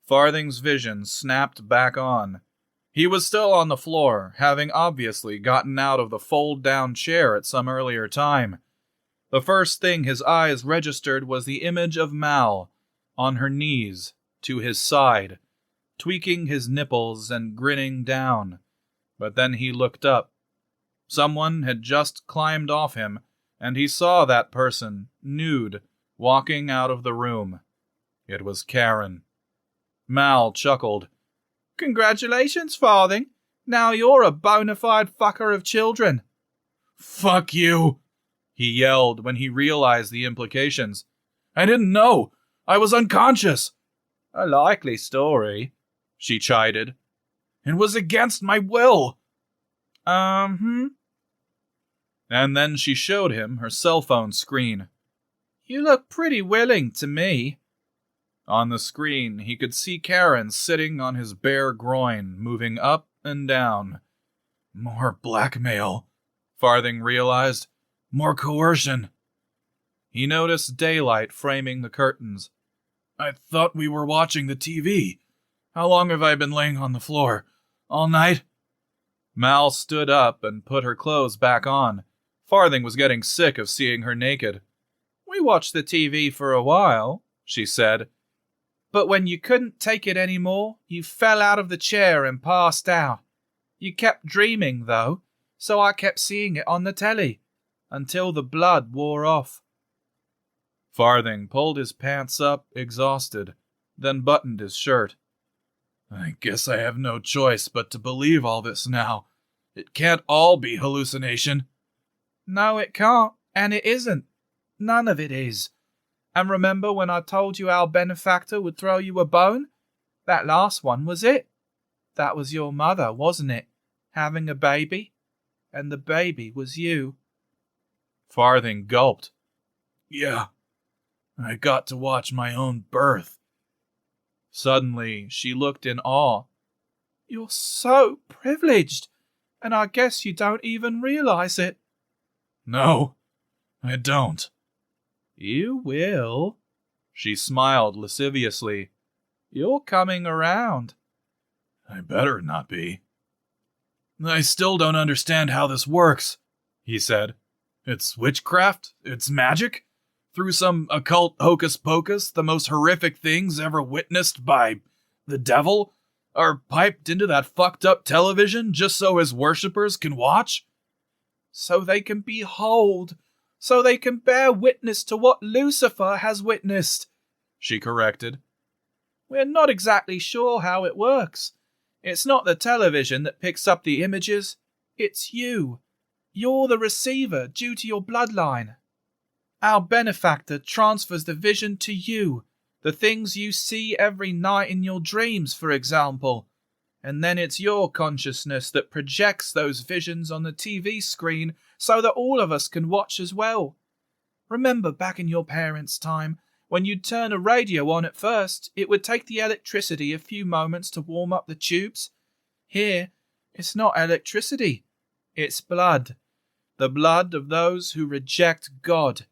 Farthing's vision snapped back on. He was still on the floor, having obviously gotten out of the fold-down chair at some earlier time. The first thing his eyes registered was the image of Mal, on her knees, to his side, tweaking his nipples and grinning down. But then he looked up. Someone had just climbed off him, and he saw that person, nude, walking out of the room. It was Karen. Mal chuckled. "Congratulations, Farthing. Now you're a bona fide fucker of children." "Fuck you," he yelled when he realized the implications. "I didn't know. I was unconscious." "A likely story," she chided. "It was against my will." And then she showed him her cell phone screen. "You look pretty willing to me." On the screen, he could see Karen sitting on his bare groin, moving up and down. More blackmail, Farthing realized. More coercion. He noticed daylight framing the curtains. "I thought we were watching the TV. How long have I been laying on the floor? All night?" Mal stood up and put her clothes back on. Farthing was getting sick of seeing her naked. "We watched the TV for a while," she said. "But when you couldn't take it anymore, you fell out of the chair and passed out. You kept dreaming, though, so I kept seeing it on the telly, until the blood wore off." Farthing pulled his pants up, exhausted, then buttoned his shirt. "I guess I have no choice but to believe all this now. It can't all be hallucination." "No, it can't, and it isn't. None of it is. And remember when I told you our benefactor would throw you a bone? That last one was it. That was your mother, wasn't it? Having a baby? And the baby was you." Farthing gulped. "Yeah, I got to watch my own birth." Suddenly, she looked in awe. "You're so privileged, and I guess you don't even realize it." "No, I don't." "You will." She smiled lasciviously. "You're coming around." "I better not be." "I still don't understand how this works," he said. "It's witchcraft? It's magic? Through some occult hocus-pocus, the most horrific things ever witnessed by the devil are piped into that fucked-up television just so his worshippers can watch?" "So they can behold, so they can bear witness to what Lucifer has witnessed," she corrected. "We're not exactly sure how it works. It's not the television that picks up the images. It's you. You're the receiver due to your bloodline. Our benefactor transfers the vision to you, the things you see every night in your dreams, for example. And then it's your consciousness that projects those visions on the TV screen so that all of us can watch as well. Remember back in your parents' time, when you'd turn a radio on at first, it would take the electricity a few moments to warm up the tubes? Here, it's not electricity. It's blood. The blood of those who reject God.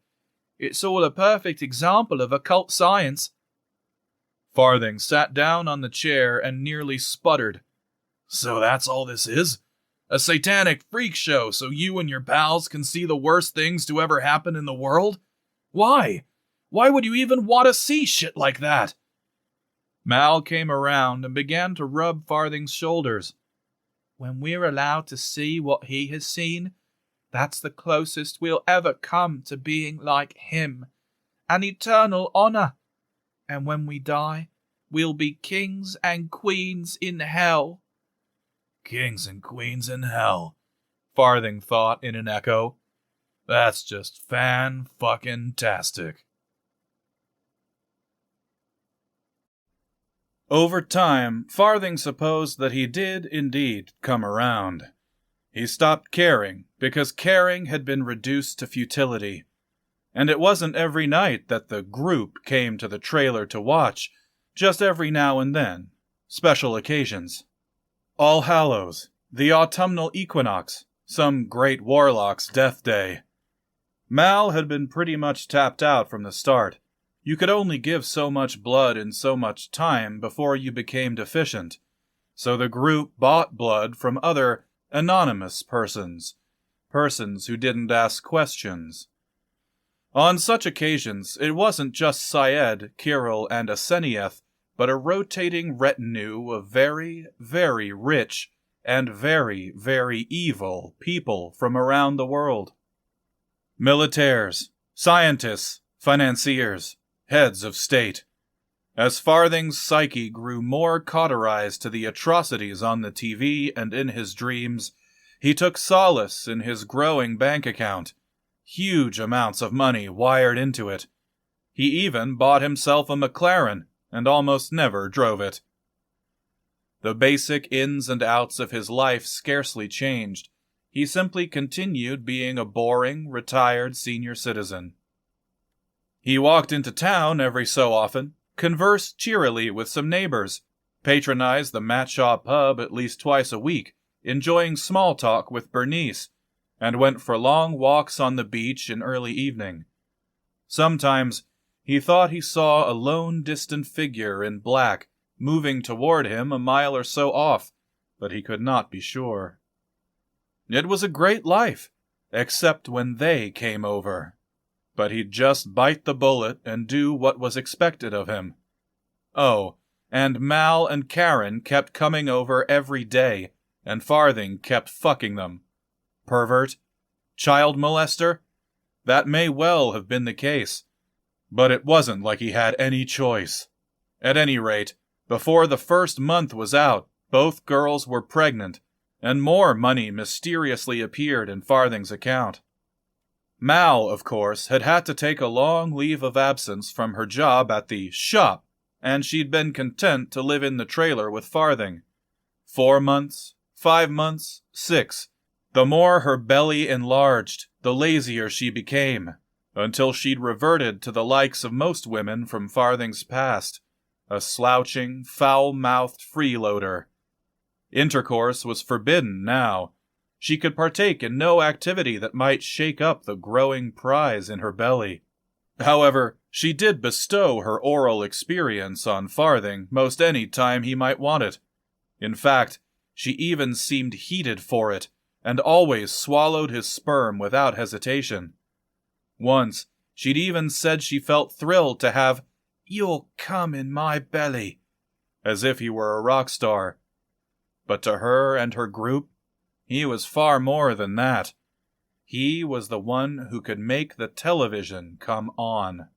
It's all a perfect example of occult science." Farthing sat down on the chair and nearly sputtered. "So that's all this is? A satanic freak show so you and your pals can see the worst things to ever happen in the world? Why? Why would you even want to see shit like that?" Mal came around and began to rub Farthing's shoulders. "When we're allowed to see what he has seen, that's the closest we'll ever come to being like him. An eternal honor. And when we die, we'll be kings and queens in hell." "Kings and queens in hell," Farthing thought in an echo. "That's just fan-fucking-tastic." Over time, Farthing supposed that he did indeed come around. He stopped caring, because caring had been reduced to futility. And it wasn't every night that the group came to the trailer to watch, just every now and then. Special occasions. All Hallows, the autumnal equinox, some great warlock's death day. Mal had been pretty much tapped out from the start. you could only give so much blood in so much time before you became deficient, so the group bought blood from other anonymous persons who didn't ask questions. On such occasions, it wasn't just Syed, Kirill, and Asenieth, but a rotating retinue of very, very rich and very, very evil people from around the world. Militaires, scientists, financiers, heads of state. As Farthing's psyche grew more cauterized to the atrocities on the TV and in his dreams, he took solace in his growing bank account. Huge amounts of money wired into it. He even bought himself a McLaren and almost never drove it. The basic ins and outs of his life scarcely changed. He simply continued being a boring, retired senior citizen. He walked into town every so often, conversed cheerily with some neighbors, patronized the Matshaw pub at least twice a week, enjoying small talk with Bernice, and went for long walks on the beach in early evening. Sometimes he thought he saw a lone distant figure in black moving toward him a mile or so off, but he could not be sure. It was a great life, except when they came over. But he'd just bite the bullet and do what was expected of him. Oh, and Mal and Karen kept coming over every day, and Farthing kept fucking them. Pervert? Child molester? That may well have been the case, but it wasn't like he had any choice. At any rate, before the first month was out, both girls were pregnant, and more money mysteriously appeared in Farthing's account. Mal, of course, had to take a long leave of absence from her job at the shop, and she'd been content to live in the trailer with Farthing. 4 months, 5 months, 6. The more her belly enlarged, the lazier she became, until she'd reverted to the likes of most women from Farthing's past, a slouching, foul-mouthed freeloader. Intercourse was forbidden now. She could partake in no activity that might shake up the growing prize in her belly. However, she did bestow her oral experience on Farthing most any time he might want it. In fact, she even seemed heated for it, and always swallowed his sperm without hesitation. Once, she'd even said she felt thrilled to have "you'll come in my belly," as if he were a rock star. But to her and her group, he was far more than that. He was the one who could make the television come on.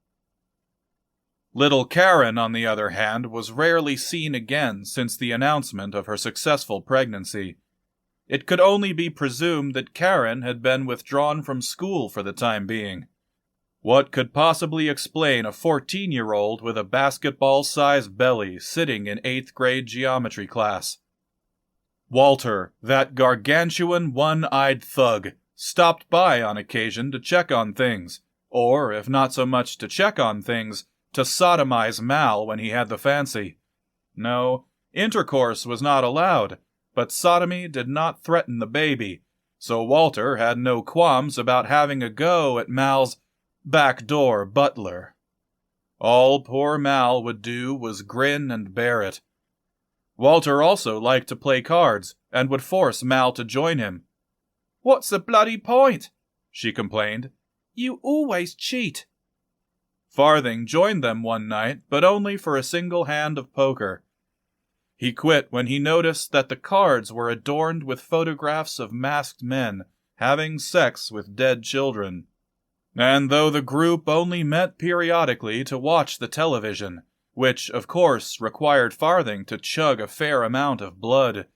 Little Karen, on the other hand, was rarely seen again since the announcement of her successful pregnancy. It could only be presumed that Karen had been withdrawn from school for the time being. What could possibly explain a 14-year-old with a basketball-sized belly sitting in 8th grade geometry class? Walter, that gargantuan one-eyed thug, stopped by on occasion to check on things, or, if not so much to check on things, to sodomize Mal when he had the fancy. No, intercourse was not allowed, but sodomy did not threaten the baby, so Walter had no qualms about having a go at Mal's backdoor butler. All poor Mal would do was grin and bear it. Walter also liked to play cards, and would force Mal to join him. "What's the bloody point?" she complained. "You always cheat." Farthing joined them one night, but only for a single hand of poker. He quit when he noticed that the cards were adorned with photographs of masked men having sex with dead children. And though the group only met periodically to watch the television, which, of course, required Farthing to chug a fair amount of blood,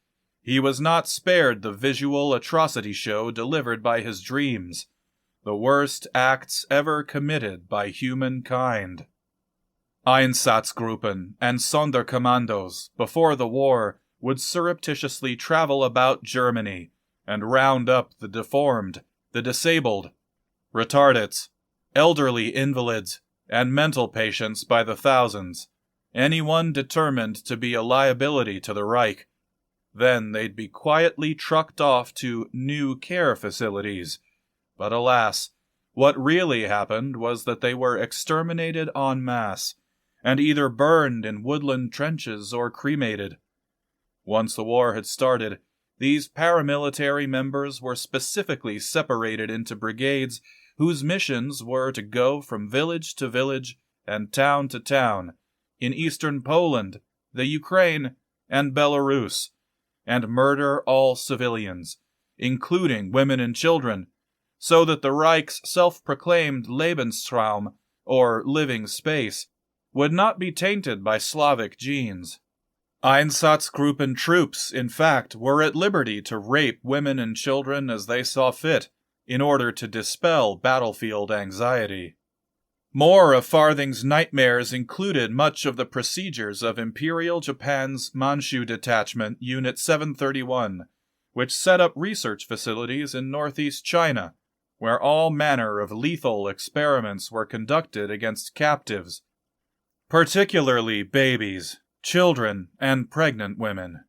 he was not spared the visual atrocity show delivered by his dreams, the worst acts ever committed by humankind. Einsatzgruppen and Sonderkommandos, before the war, would surreptitiously travel about Germany and round up the deformed, the disabled, retardeds, elderly invalids, and mental patients by the thousands, anyone determined to be a liability to the Reich. Then they'd be quietly trucked off to new care facilities. But alas, What really happened was that they were exterminated en masse, and either burned in woodland trenches or cremated. Once the war had started, these paramilitary members were specifically separated into brigades whose missions were to go from village to village and town to town in eastern Poland, the Ukraine, and Belarus, and murder all civilians, including women and children, so that the Reich's self-proclaimed Lebensraum, or living space, would not be tainted by Slavic genes. Einsatzgruppen troops, in fact, were at liberty to rape women and children as they saw fit, in order to dispel battlefield anxiety. More of Farthing's nightmares included much of the procedures of Imperial Japan's Manchu Detachment Unit 731, which set up research facilities in northeast China, where all manner of lethal experiments were conducted against captives, particularly babies, children, and pregnant women.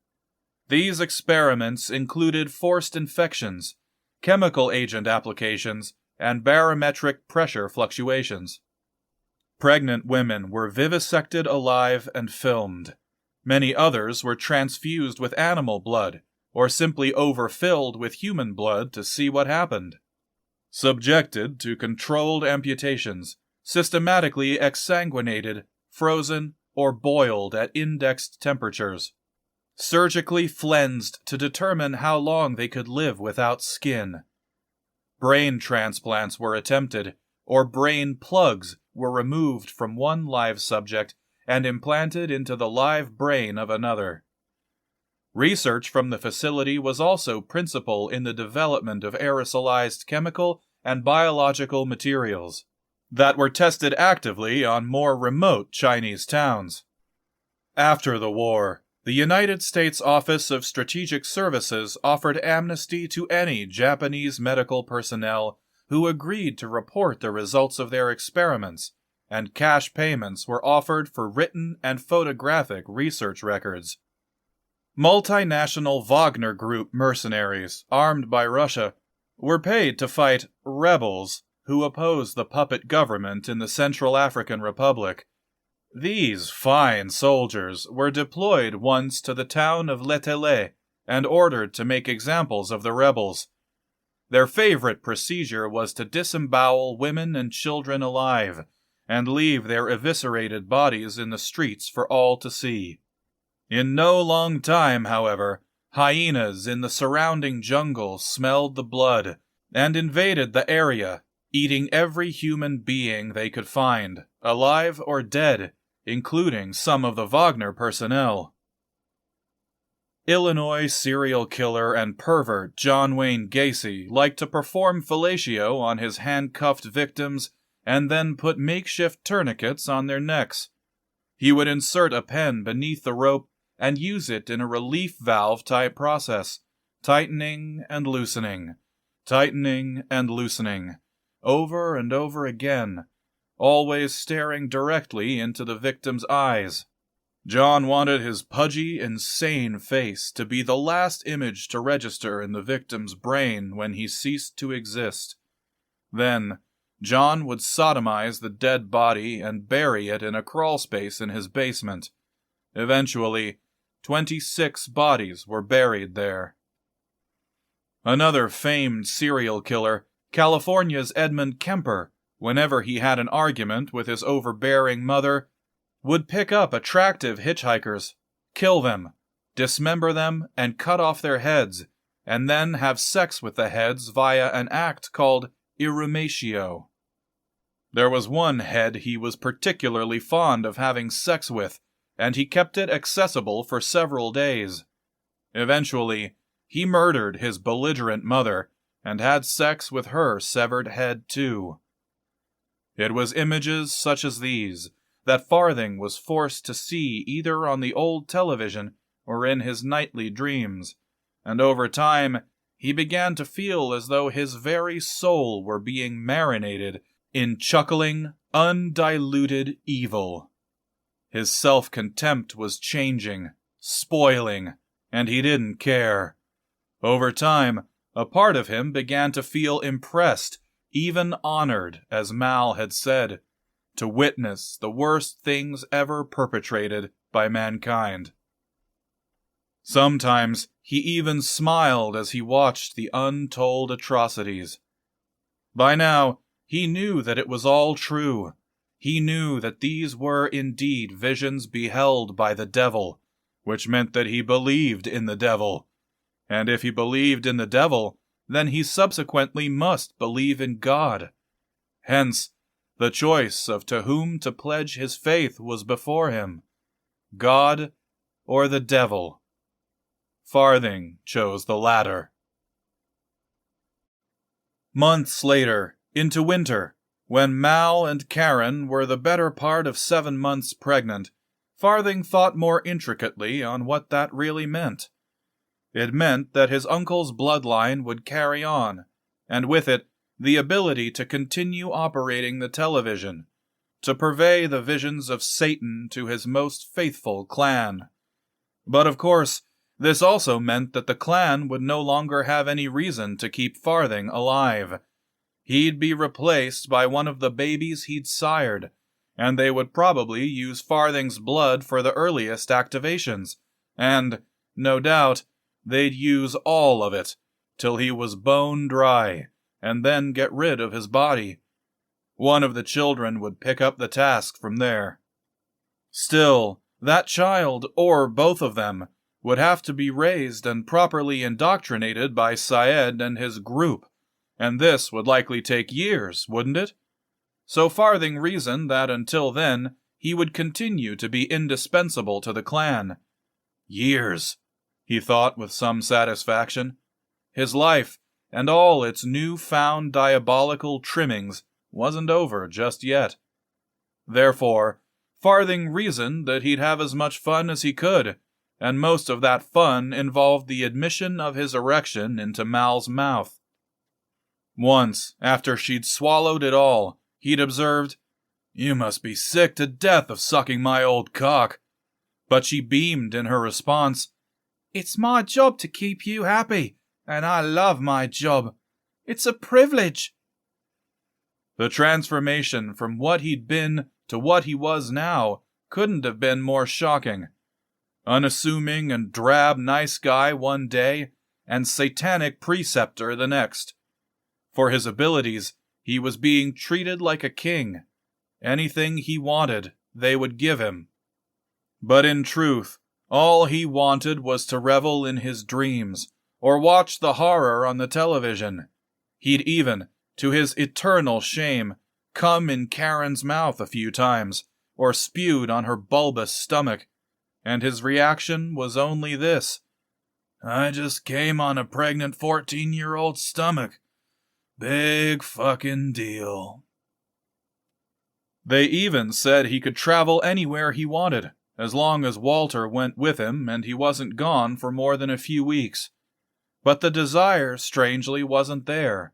These experiments included forced infections, chemical agent applications, and barometric pressure fluctuations. Pregnant women were vivisected alive and filmed. Many others were transfused with animal blood, or simply overfilled with human blood to see what happened. Subjected to controlled amputations, systematically exsanguinated, frozen, or boiled at indexed temperatures. Surgically flensed to determine how long they could live without skin. Brain transplants were attempted, or brain plugs were removed from one live subject and implanted into the live brain of another. Research from the facility was also principal in the development of aerosolized chemical and biological materials that were tested actively on more remote Chinese towns. After the war, the United States Office of Strategic Services offered amnesty to any Japanese medical personnel who agreed to report the results of their experiments, and cash payments were offered for written and photographic research records. Multinational Wagner Group mercenaries, armed by Russia, were paid to fight rebels who opposed the puppet government in the Central African Republic. These fine soldiers were deployed once to the town of Letele and ordered to make examples of the rebels. Their favorite procedure was to disembowel women and children alive and leave their eviscerated bodies in the streets for all to see. In no long time, however, hyenas in the surrounding jungle smelled the blood and invaded the area, eating every human being they could find, alive or dead, including some of the Wagner personnel. Illinois serial killer and pervert John Wayne Gacy liked to perform fellatio on his handcuffed victims and then put makeshift tourniquets on their necks. He would insert a pen beneath the rope and use it in a relief valve type process, tightening and loosening, over and over again, always staring directly into the victim's eyes. John wanted his pudgy, insane face to be the last image to register in the victim's brain when he ceased to exist. Then, John would sodomize the dead body and bury it in a crawlspace in his basement. Eventually, 26 bodies were buried there. Another famed serial killer, California's Edmund Kemper, whenever he had an argument with his overbearing mother, would pick up attractive hitchhikers, kill them, dismember them, and cut off their heads, and then have sex with the heads via an act called irrumatio. There was one head he was particularly fond of having sex with, and he kept it accessible for several days. Eventually, he murdered his belligerent mother and had sex with her severed head too. It was images such as these that Farthing was forced to see either on the old television or in his nightly dreams, and over time he began to feel as though his very soul were being marinated in chuckling, undiluted evil. His self-contempt was changing, spoiling, and he didn't care. Over time, a part of him began to feel impressed, even honored, as Mal had said, to witness the worst things ever perpetrated by mankind. Sometimes he even smiled as he watched the untold atrocities. By now, he knew that it was all true. He knew that these were indeed visions beheld by the devil, which meant that he believed in the devil. And if he believed in the devil, then he subsequently must believe in God. Hence, the choice of to whom to pledge his faith was before him, God or the devil. Farthing chose the latter. Months later, into winter, when Mal and Karen were the better part of 7 months pregnant, Farthing thought more intricately on what that really meant. It meant that his uncle's bloodline would carry on, and with it, the ability to continue operating the television, to purvey the visions of Satan to his most faithful clan. But of course, this also meant that the clan would no longer have any reason to keep Farthing alive. He'd be replaced by one of the babies he'd sired, and they would probably use Farthing's blood for the earliest activations, and, no doubt, they'd use all of it, till he was bone dry, and then get rid of his body. One of the children would pick up the task from there. Still, that child, or both of them, would have to be raised and properly indoctrinated by Syed and his group, and this would likely take years, wouldn't it? So Farthing reasoned that until then, he would continue to be indispensable to the clan. Years, he thought with some satisfaction. His life, and all its new-found diabolical trimmings, wasn't over just yet. Therefore, Farthing reasoned that he'd have as much fun as he could, and most of that fun involved the admission of his erection into Mal's mouth. Once, after she'd swallowed it all, he'd observed, "You must be sick to death of sucking my old cock." But she beamed in her response, "It's my job to keep you happy, and I love my job. It's a privilege." The transformation from what he'd been to what he was now couldn't have been more shocking. Unassuming and drab nice guy one day, and satanic preceptor the next. For his abilities, he was being treated like a king. Anything he wanted, they would give him. But in truth, all he wanted was to revel in his dreams, or watch the horror on the television. He'd even, to his eternal shame, come in Karen's mouth a few times, or spewed on her bulbous stomach, and his reaction was only this: "I just came on a pregnant 14-year-old stomach. Big fucking deal." They even said he could travel anywhere he wanted, as long as Walter went with him and he wasn't gone for more than a few weeks. But the desire, strangely, wasn't there.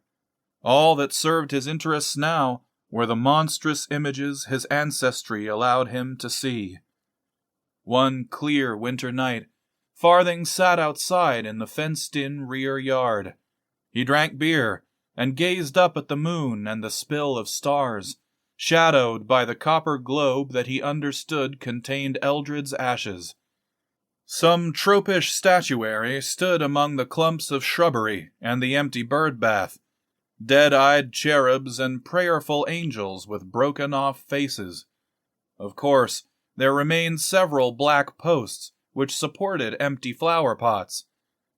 All that served his interests now were the monstrous images his ancestry allowed him to see. One clear winter night, Farthing sat outside in the fenced-in rear yard. He drank beer and gazed up at the moon and the spill of stars, shadowed by the copper globe that he understood contained Eldred's ashes. Some tropish statuary stood among the clumps of shrubbery and the empty bird bath, dead-eyed cherubs and prayerful angels with broken-off faces. Of course, there remained several black posts which supported empty flower pots,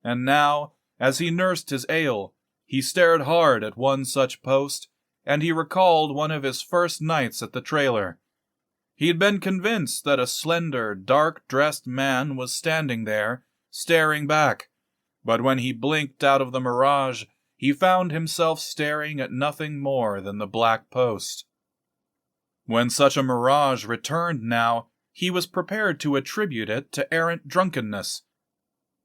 and now, as he nursed his ale, he stared hard at one such post, and he recalled one of his first nights at the trailer. He'd been convinced that a slender, dark-dressed man was standing there, staring back, but when he blinked out of the mirage, he found himself staring at nothing more than the black post. When such a mirage returned now, he was prepared to attribute it to errant drunkenness.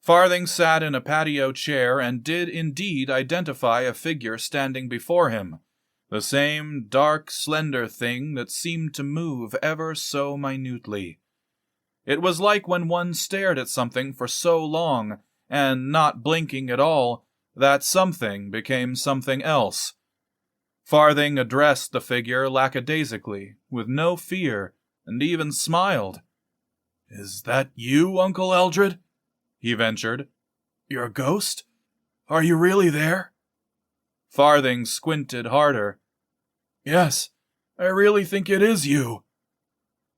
Farthing sat in a patio chair and did indeed identify a figure standing before him, the same dark, slender thing that seemed to move ever so minutely. It was like when one stared at something for so long, and not blinking at all, that something became something else. Farthing addressed the figure lackadaisically, with no fear, and even smiled. "Is that you, Uncle Eldred?" he ventured. "Your ghost? Are you really there?" Farthing squinted harder. "Yes, I really think it is you."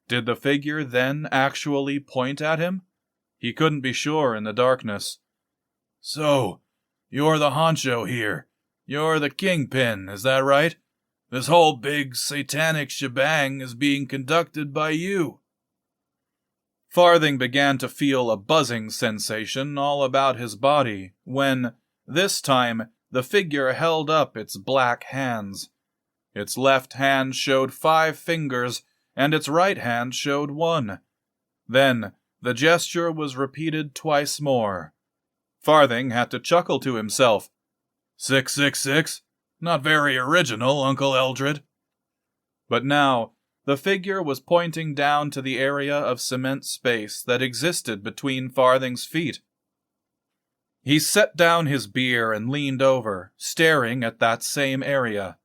Did the figure then actually point at him? He couldn't be sure in the darkness. "So, you're the honcho here. You're the kingpin, is that right? This whole big satanic shebang is being conducted by you." Farthing began to feel a buzzing sensation all about his body when, this time, the figure held up its black hands. Its left hand showed 5 fingers, and its right hand showed 1. Then, the gesture was repeated twice more. Farthing had to chuckle to himself. 666? Not very original, Uncle Eldred. But now, the figure was pointing down to the area of cement space that existed between Farthing's feet. He set down his beer and leaned over, staring at that same area.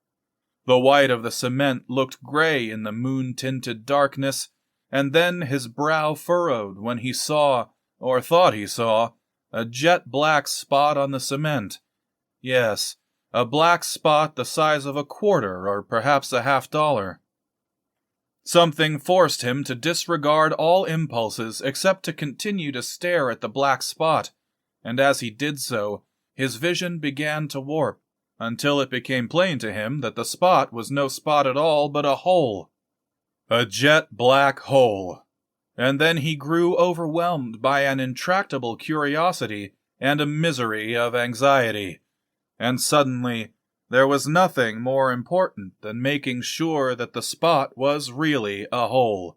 The white of the cement looked gray in the moon-tinted darkness, and then his brow furrowed when he saw, or thought he saw, a jet-black spot on the cement. Yes, a black spot the size of a quarter or perhaps a $50. Something forced him to disregard all impulses except to continue to stare at the black spot, and as he did so, his vision began to warp, until it became plain to him that the spot was no spot at all but a hole. A jet-black hole. And then he grew overwhelmed by an intractable curiosity and a misery of anxiety. And suddenly, there was nothing more important than making sure that the spot was really a hole.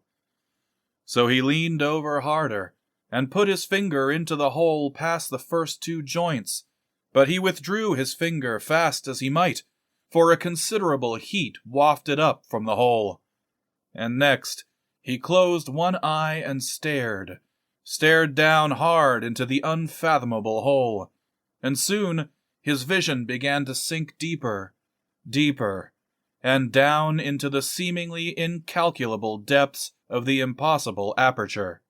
So he leaned over harder, and put his finger into the hole past the first 2 joints, but he withdrew his finger fast as he might, for a considerable heat wafted up from the hole. And next, he closed one eye and stared down hard into the unfathomable hole, and soon his vision began to sink deeper, and down into the seemingly incalculable depths of the impossible aperture.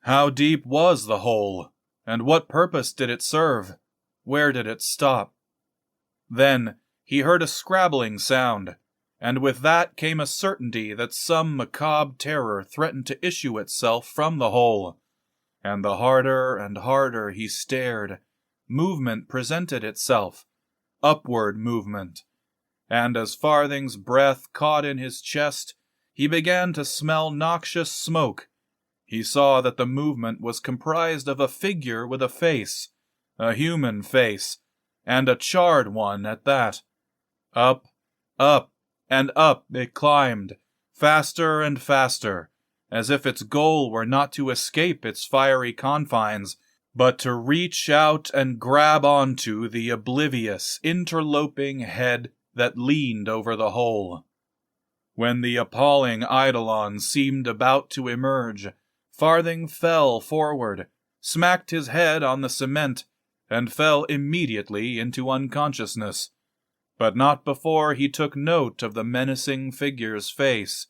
How deep was the hole, and what purpose did it serve? Where did it stop? Then he heard a scrabbling sound, and with that came a certainty that some macabre terror threatened to issue itself from the hole. And the harder and harder he stared, movement presented itself, upward movement. And as Farthing's breath caught in his chest, he began to smell noxious smoke. He saw that the movement was comprised of a figure with a face, a human face, and a charred one at that. Up, and up it climbed, faster and faster, as if its goal were not to escape its fiery confines, but to reach out and grab onto the oblivious, interloping head that leaned over the hole. When the appalling eidolon seemed about to emerge, Farthing fell forward, smacked his head on the cement, and fell immediately into unconsciousness. But not before he took note of the menacing figure's face.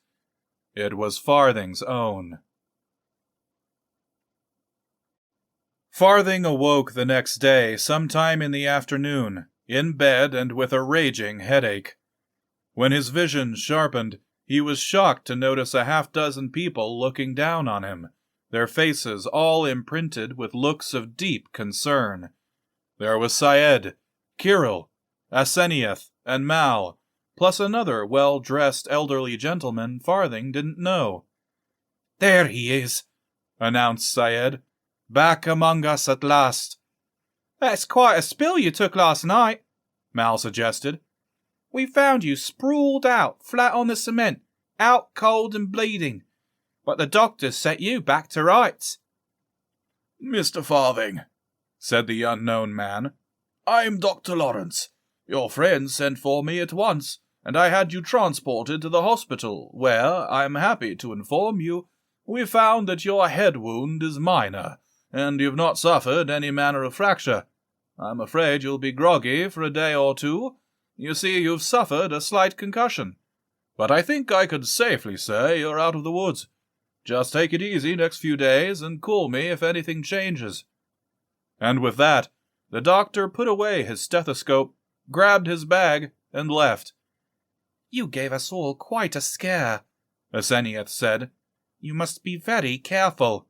It was Farthing's own. Farthing awoke the next day sometime in the afternoon, in bed and with a raging headache. When his vision sharpened, he was shocked to notice a half-dozen people looking down on him, their faces all imprinted with looks of deep concern. There was Syed, Kirill, Asenieth, and Mal, plus another well-dressed elderly gentleman Farthing didn't know. "There he is," announced Syed, "back among us at last." "That's quite a spill you took last night," Mal suggested. "We found you sprawled out, flat on the cement, out cold and bleeding. But the doctors set you back to rights." "Mr. Farthing," said the unknown man, "I'm Dr. Lawrence. Your friend sent for me at once, and I had you transported to the hospital, where, I'm happy to inform you, we found that your head wound is minor, and you've not suffered any manner of fracture. I'm afraid you'll be groggy for a day or two, You see, you've suffered a slight concussion. But I think I could safely say you're out of the woods. Just take it easy next few days and call me if anything changes." And with that, the doctor put away his stethoscope, grabbed his bag, and left. "You gave us all quite a scare," Asenath said. "You must be very careful."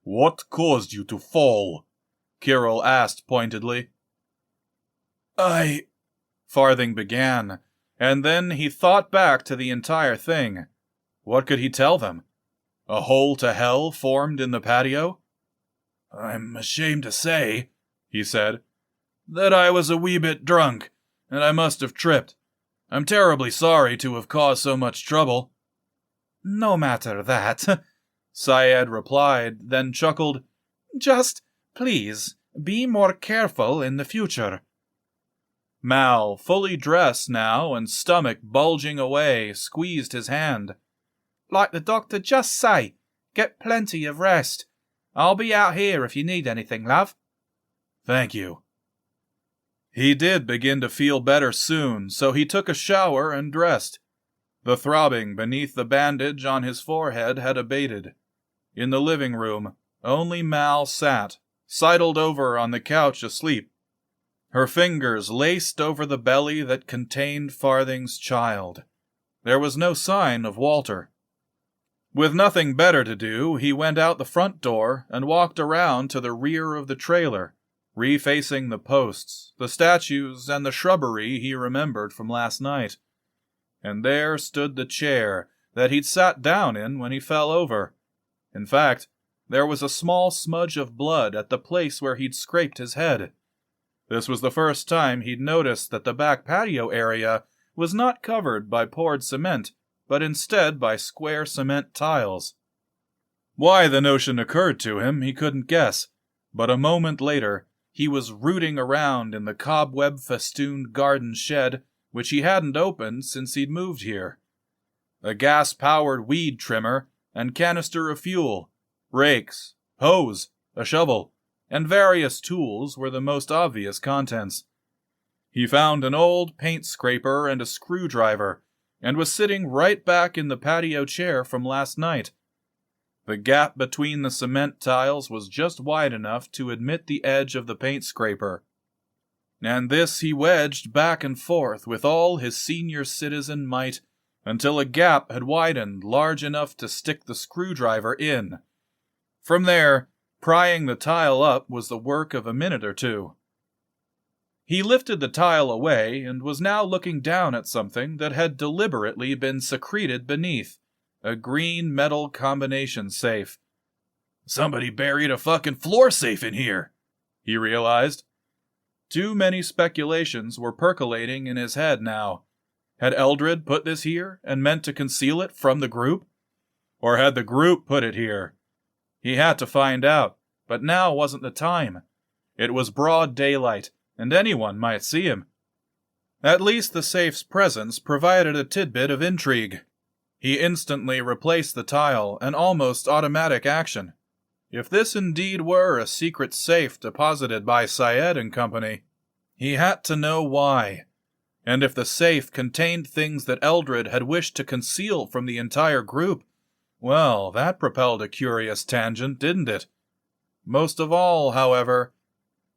"What caused you to fall?" Kirill asked pointedly. Farthing began, and then he thought back to the entire thing. What could he tell them? A hole to hell formed in the patio? "I'm ashamed to say," he said, "that I was a wee bit drunk, and I must have tripped. I'm terribly sorry to have caused so much trouble." "No matter that," Syed replied, then chuckled. "Just, please, be more careful in the future." Mal, fully dressed now and stomach bulging away, squeezed his hand. "Like the doctor just say, get plenty of rest. I'll be out here if you need anything, love." "Thank you." He did begin to feel better soon, so he took a shower and dressed. The throbbing beneath the bandage on his forehead had abated. In the living room, only Mal sat, sidled over on the couch asleep. Her fingers laced over the belly that contained Farthing's child. There was no sign of Walter. With nothing better to do, he went out the front door and walked around to the rear of the trailer, refacing the posts, the statues, and the shrubbery he remembered from last night. And there stood the chair that he'd sat down in when he fell over. In fact, there was a small smudge of blood at the place where he'd scraped his head. This was the first time he'd noticed that the back patio area was not covered by poured cement, but instead by square cement tiles. Why the notion occurred to him, he couldn't guess, but a moment later, he was rooting around in the cobweb-festooned garden shed, which he hadn't opened since he'd moved here. A gas-powered weed trimmer and canister of fuel, rakes, hose, a shovel, and various tools were the most obvious contents. He found an old paint scraper and a screwdriver, and was sitting right back in the patio chair from last night. The gap between the cement tiles was just wide enough to admit the edge of the paint scraper, and this he wedged back and forth with all his senior citizen might until a gap had widened large enough to stick the screwdriver in. From there, prying the tile up was the work of a minute or two. He lifted the tile away and was now looking down at something that had deliberately been secreted beneath, a green metal combination safe. "Somebody buried a fucking floor safe in here," he realized. Too many speculations were percolating in his head now. Had Eldred put this here and meant to conceal it from the group? Or had the group put it here? He had to find out, but now wasn't the time. It was broad daylight, and anyone might see him. At least the safe's presence provided a tidbit of intrigue. He instantly replaced the tile, an almost automatic action. If this indeed were a secret safe deposited by Syed and Company, he had to know why. And if the safe contained things that Eldred had wished to conceal from the entire group, well, that propelled a curious tangent, didn't it? Most of all, however,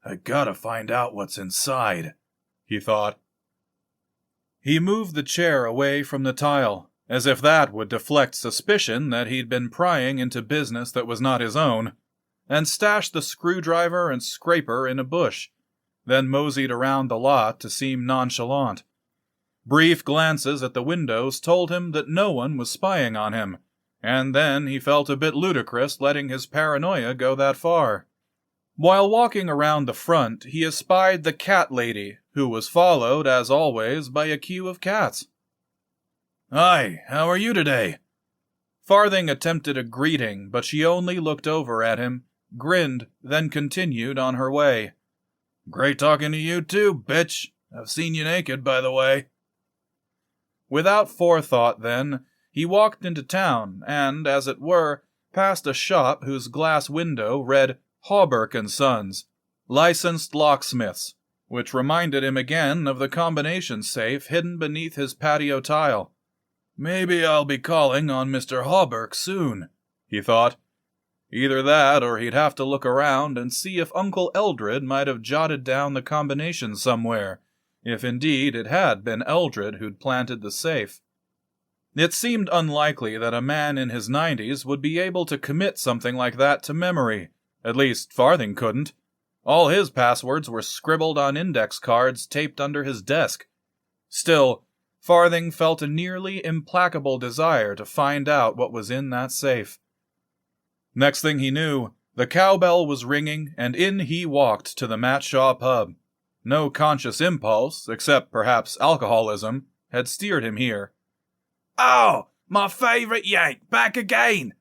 "I gotta find out what's inside," he thought. He moved the chair away from the tile, as if that would deflect suspicion that he'd been prying into business that was not his own, and stashed the screwdriver and scraper in a bush, then moseyed around the lot to seem nonchalant. Brief glances at the windows told him that no one was spying on him, and then he felt a bit ludicrous letting his paranoia go that far. While walking around the front, he espied the cat lady, who was followed, as always, by a queue of cats. "Hi, how are you today?" Farthing attempted a greeting, but she only looked over at him, grinned, then continued on her way. "Great talking to you too, bitch. I've seen you naked, by the way." Without forethought, then, he walked into town and, as it were, passed a shop whose glass window read Hawberk & Sons, licensed locksmiths, which reminded him again of the combination safe hidden beneath his patio tile. Maybe I'll be calling on Mr. Hawberk soon, he thought. Either that, or he'd have to look around and see if Uncle Eldred might have jotted down the combination somewhere, if indeed it had been Eldred who'd planted the safe. It seemed unlikely that a man in his 90s would be able to commit something like that to memory. At least, Farthing couldn't. All his passwords were scribbled on index cards taped under his desk. Still, Farthing felt a nearly implacable desire to find out what was in that safe. Next thing he knew, the cowbell was ringing, and in he walked to the Matt Shaw pub. No conscious impulse, except perhaps alcoholism, had steered him here. "Oh, my favourite Yank, back again!"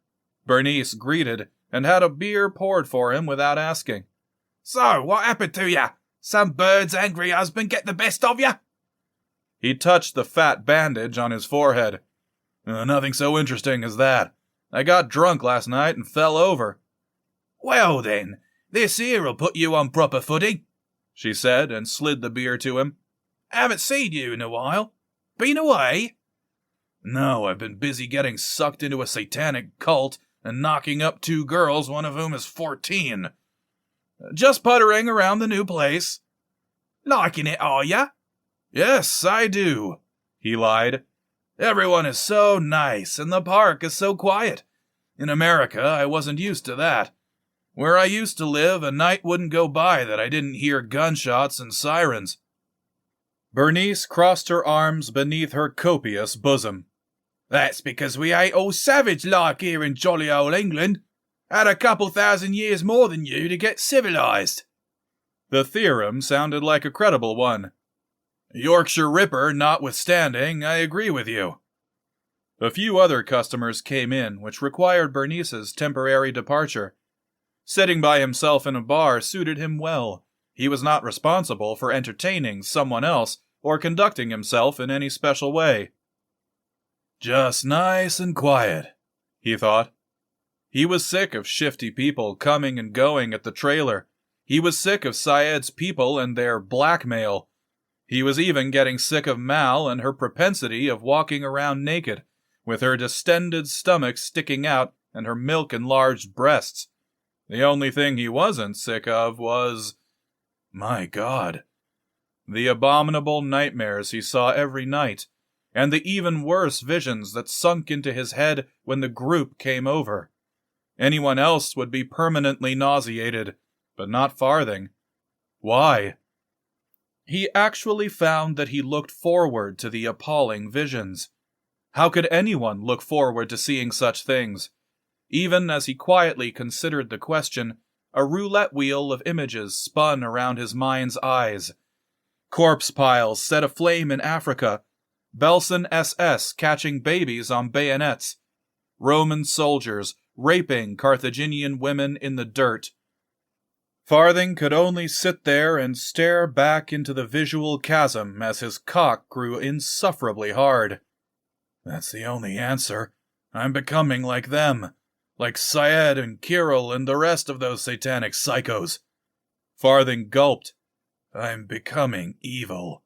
Bernice greeted, and had a beer poured for him without asking. "So, what happened to ya? Some bird's angry husband get the best of ya?" He touched the fat bandage on his forehead. Nothing so interesting as that. I got drunk last night and fell over." "Well then, this here'll put you on proper footing," she said, and slid the beer to him. "Haven't seen you in a while. Been away?" "No, I've been busy getting sucked into a satanic cult and knocking up 2 girls, one of whom is 14. Just puttering around the new place." "Liking it, are ya?" "Yes, I do," he lied. "Everyone is so nice, and the park is so quiet. In America, I wasn't used to that. Where I used to live, a night wouldn't go by that I didn't hear gunshots and sirens." Bernice crossed her arms beneath her copious bosom. "That's because we ain't all savage-like here in jolly old England. Had a couple 1,000 years more than you to get civilized." The theorem sounded like a credible one. Yorkshire Ripper notwithstanding, I agree with you. A few other customers came in, which required Bernice's temporary departure. Sitting by himself in a bar suited him well. He was not responsible for entertaining someone else or conducting himself in any special way. Just nice and quiet, he thought. He was sick of shifty people coming and going at the trailer. He was sick of Syed's people and their blackmail. He was even getting sick of Mal and her propensity of walking around naked, with her distended stomach sticking out and her milk-enlarged breasts. The only thing he wasn't sick of was... my God. The abominable nightmares he saw every night, and the even worse visions that sunk into his head when the group came over. Anyone else would be permanently nauseated, but not Farthing. Why? He actually found that he looked forward to the appalling visions. How could anyone look forward to seeing such things? Even as he quietly considered the question, a roulette wheel of images spun around his mind's eyes. Corpse piles set aflame in Africa, Belsen SS catching babies on bayonets, Roman soldiers raping Carthaginian women in the dirt. Farthing could only sit there and stare back into the visual chasm as his cock grew insufferably hard. That's the only answer. I'm becoming like them. Like Syed and Kirill and the rest of those satanic psychos. Farthing gulped. I'm becoming evil.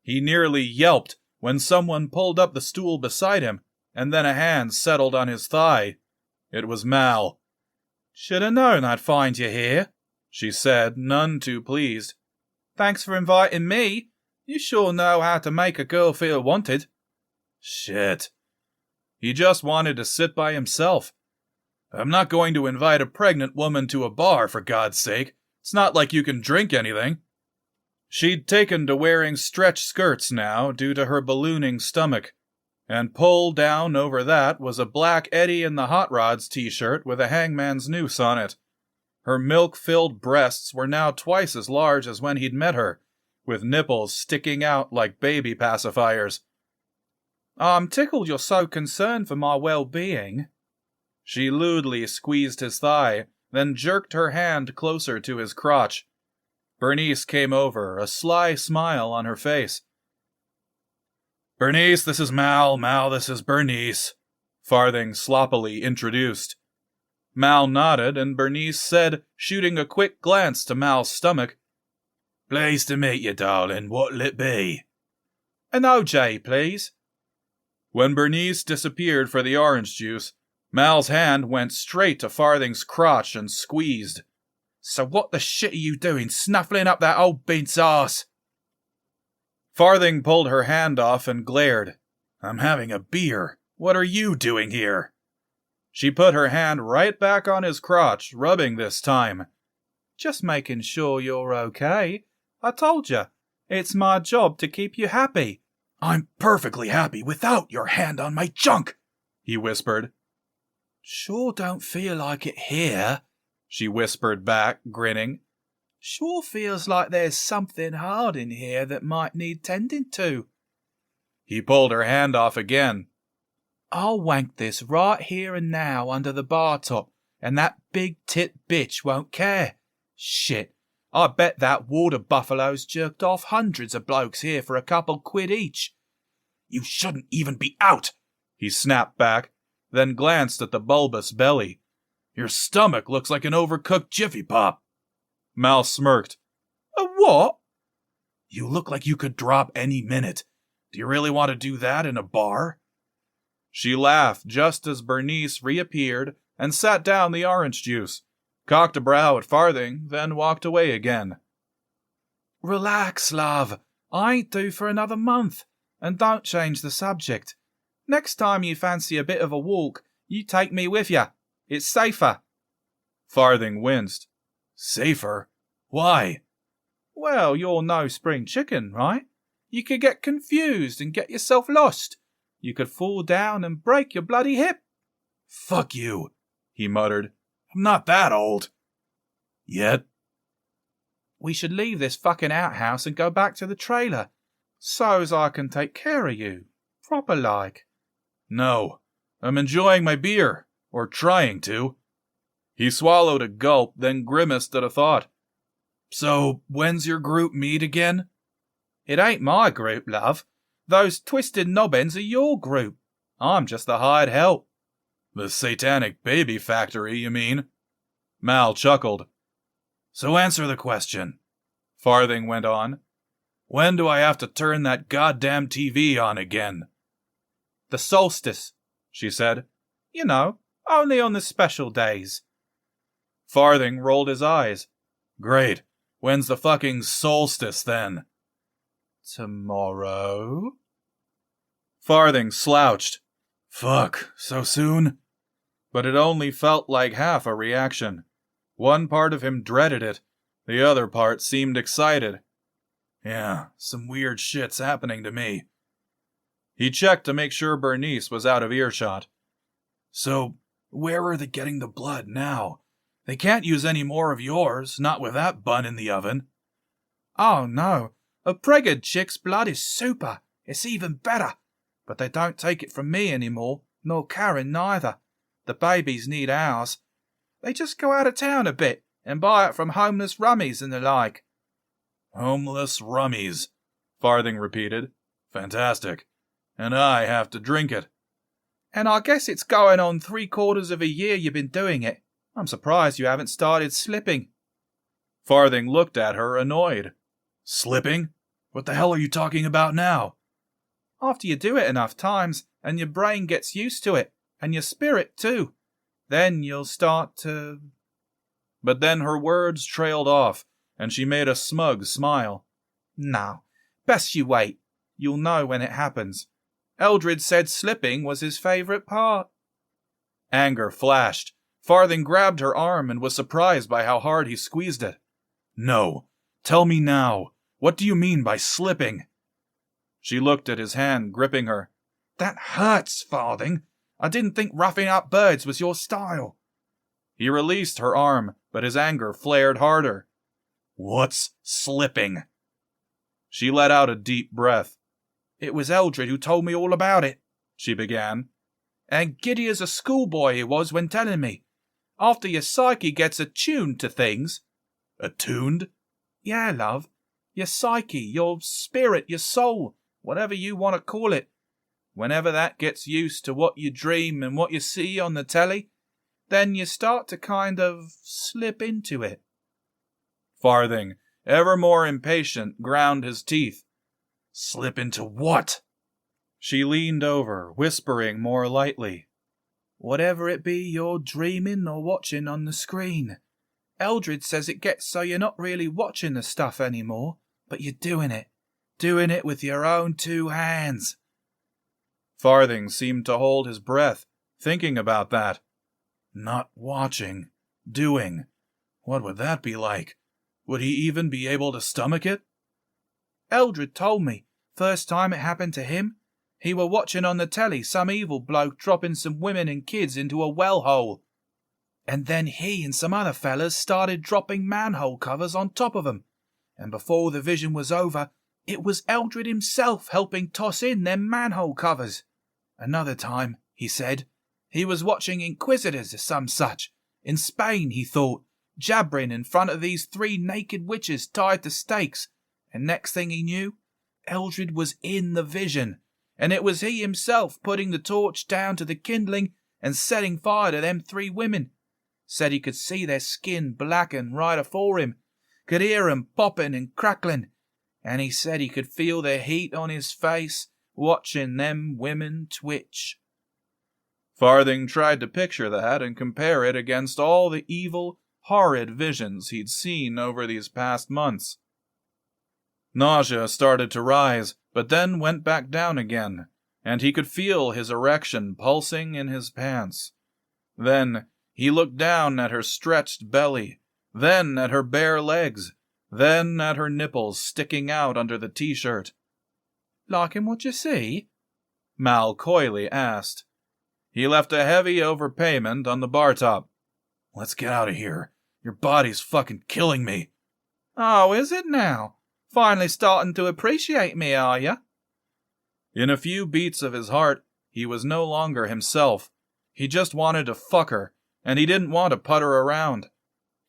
He nearly yelped when someone pulled up the stool beside him, and then a hand settled on his thigh. It was Mal. "Should have known I'd find you here," she said, none too pleased. "Thanks for inviting me. You sure know how to make a girl feel wanted." Shit. He just wanted to sit by himself. I'm not going to invite a pregnant woman to a bar, for God's sake. It's not like you can drink anything. She'd taken to wearing stretch skirts now due to her ballooning stomach, and pulled down over that was a black Eddie in the Hot Rods t-shirt with a hangman's noose on it. Her milk-filled breasts were now twice as large as when he'd met her, with nipples sticking out like baby pacifiers. "I'm tickled you're so concerned for my well-being." She lewdly squeezed his thigh, then jerked her hand closer to his crotch. Bernice came over, a sly smile on her face. "Bernice, this is Mal. Mal, this is Bernice," Farthing sloppily introduced. Mal nodded, and Bernice said, shooting a quick glance to Mal's stomach, Pleased to meet you, darling. What'll it be? An OJ, please. When Bernice disappeared for the orange juice, Mal's hand went straight to Farthing's crotch and squeezed. So what the shit are you doing, snuffling up that old bint's ass? Farthing pulled her hand off and glared. I'm having a beer. What are you doing here? She put her hand right back on his crotch, rubbing this time. Just making sure you're okay. I told you, it's my job to keep you happy. I'm perfectly happy without your hand on my junk, he whispered. Sure don't feel like it here, she whispered back, grinning. Sure feels like there's something hard in here that might need tending to. He pulled her hand off again. I'll wank this right here and now under the bar top, and that big tit bitch won't care. Shit, I bet that water buffalo's jerked off hundreds of blokes here for a couple quid each. You shouldn't even be out, he snapped back, then glanced at the bulbous belly. Your stomach looks like an overcooked Jiffy Pop. Mal smirked. A what? You look like you could drop any minute. Do you really want to do that in a bar? She laughed just as Bernice reappeared and sat down the orange juice, cocked a brow at Farthing, then walked away again. Relax, love. I ain't due for another month, and don't change the subject. Next time you fancy a bit of a walk, you take me with you. It's safer. Farthing winced. Safer? Why? Well, you're no spring chicken, right? You could get confused and get yourself lost. You could fall down and break your bloody hip. Fuck you, he muttered. I'm not that old. Yet. We should leave this fucking outhouse and go back to the trailer, so's I can take care of you, proper like. No, I'm enjoying my beer, or trying to. He swallowed a gulp, then grimaced at a thought. So, when's your group meet again? It ain't my group, love. Those twisted nobbins are your group. I'm just the hired help. The satanic baby factory, you mean? Mal chuckled. So answer the question, Farthing went on. When do I have to turn that goddamn TV on again? The solstice, she said. You know, only on the special days. Farthing rolled his eyes. Great. When's the fucking solstice then? Tomorrow? Farthing slouched. Fuck, so soon? But it only felt like half a reaction. One part of him dreaded it. The other part seemed excited. Yeah, some weird shit's happening to me. He checked to make sure Bernice was out of earshot. So, where are they getting the blood now? They can't use any more of yours, not with that bun in the oven. Oh no, a pregged chick's blood is super. It's even better. But they don't take it from me anymore, nor Karen neither. The babies need ours. They just go out of town a bit and buy it from homeless rummies and the like. Homeless rummies, Farthing repeated. Fantastic. And I have to drink it. And I guess it's going on 3/4 of a year you've been doing it. I'm surprised you haven't started slipping. Farthing looked at her, annoyed. Slipping? What the hell are you talking about now? After you do it enough times, and your brain gets used to it, and your spirit too, then you'll start to... But then her words trailed off, and she made a smug smile. No, best you wait. You'll know when it happens. Eldred said slipping was his favourite part. Anger flashed. Farthing grabbed her arm and was surprised by how hard he squeezed it. No, tell me now. What do you mean by slipping? She looked at his hand, gripping her. That hurts, Farthing. I didn't think roughing up birds was your style. He released her arm, but his anger flared harder. What's slipping? She let out a deep breath. It was Eldred who told me all about it, she began. And giddy as a schoolboy he was when telling me. After your psyche gets attuned to things. Attuned? Yeah, love. Your psyche, your spirit, your soul, whatever you want to call it. Whenever that gets used to what you dream and what you see on the telly, then you start to kind of slip into it. Farthing, ever more impatient, ground his teeth. Slip into what? She leaned over, whispering more lightly. Whatever it be you're dreaming or watching on the screen. Eldred says it gets so you're not really watching the stuff anymore, but you're doing it. Doing it with your own 2 hands. Farthing seemed to hold his breath, thinking about that. Not watching. Doing. What would that be like? Would he even be able to stomach it? Eldred told me, first time it happened to him, he were watching on the telly some evil bloke dropping some women and kids into a well hole. And then he and some other fellas started dropping manhole covers on top of 'em. And before the vision was over, it was Eldred himself helping toss in them manhole covers. Another time, he said, he was watching Inquisitors or some such. In Spain, he thought, jabbering in front of these 3 naked witches tied to stakes. And next thing he knew, Eldred was in the vision. And it was he himself putting the torch down to the kindling and setting fire to them 3 women. Said he could see their skin blacken right afore him, could hear 'em popping and crackling, and he said he could feel the heat on his face watching them women twitch. Farthing tried to picture that and compare it against all the evil, horrid visions he'd seen over these past months. Nausea started to rise, but then went back down again, and he could feel his erection pulsing in his pants. Then he looked down at her stretched belly, then at her bare legs, then at her nipples sticking out under the t-shirt. Liking what you see? Mal coyly asked. He left a heavy overpayment on the bar top. Let's get out of here. Your body's fucking killing me. Oh, is it now? Finally starting to appreciate me, are ya? In a few beats of his heart, he was no longer himself. He just wanted to fuck her, and he didn't want to putter around.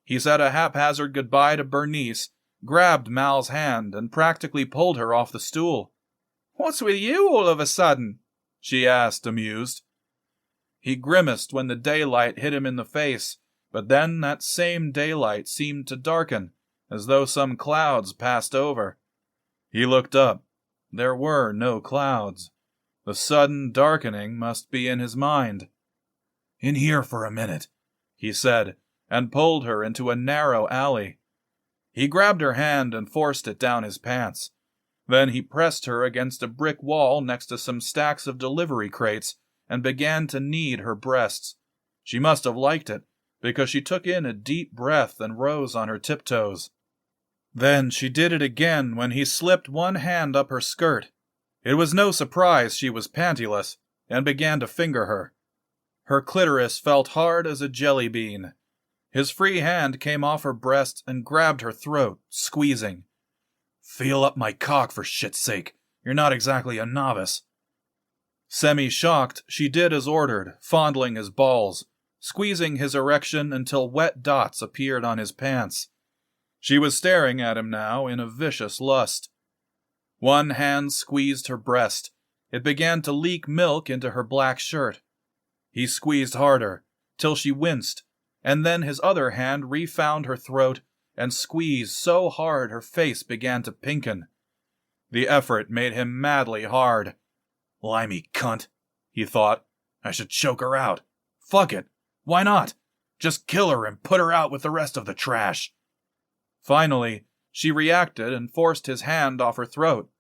He said a haphazard goodbye to Bernice, grabbed Mal's hand, and practically pulled her off the stool. What's with you all of a sudden? She asked, amused. He grimaced when the daylight hit him in the face, but then that same daylight seemed to darken, as though some clouds passed over. He looked up. There were no clouds. The sudden darkening must be in his mind. In here for a minute, he said, and pulled her into a narrow alley. He grabbed her hand and forced it down his pants. Then he pressed her against a brick wall next to some stacks of delivery crates and began to knead her breasts. She must have liked it, because she took in a deep breath and rose on her tiptoes. Then she did it again when he slipped one hand up her skirt. It was no surprise she was pantyless, and began to finger her. Her clitoris felt hard as a jelly bean. His free hand came off her breast and grabbed her throat, squeezing. Feel up my cock for shit's sake. You're not exactly a novice. Semi-shocked, she did as ordered, fondling his balls, squeezing his erection until wet dots appeared on his pants. She was staring at him now in a vicious lust. One hand squeezed her breast. It began to leak milk into her black shirt. He squeezed harder, till she winced, and then his other hand refound her throat and squeezed so hard her face began to pinken. The effort made him madly hard. Limey cunt, he thought. I should choke her out. Fuck it. Why not? Just kill her and put her out with the rest of the trash. Finally, she reacted and forced his hand off her throat.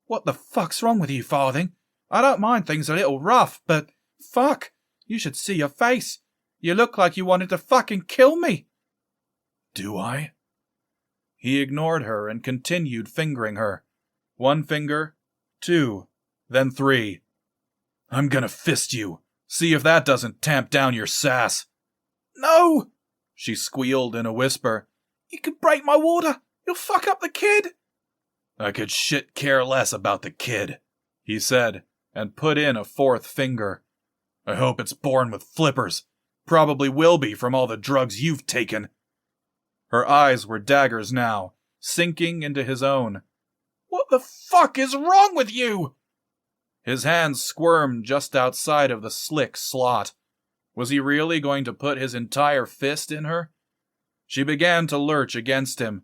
What the fuck's wrong with you, Farthing? I don't mind things a little rough, but fuck, you should see your face. You look like you wanted to fucking kill me. Do I? He ignored her and continued fingering her. 1 finger, 2, then 3. I'm gonna fist you. See if that doesn't tamp down your sass. No, she squealed in a whisper. You could break my water. You'll fuck up the kid. I could shit care less about the kid, he said, and put in a 4th finger. I hope it's born with flippers. Probably will be from all the drugs you've taken. Her eyes were daggers now, sinking into his own. What the fuck is wrong with you? His hands squirmed just outside of the slick slot. Was he really going to put his entire fist in her? She began to lurch against him.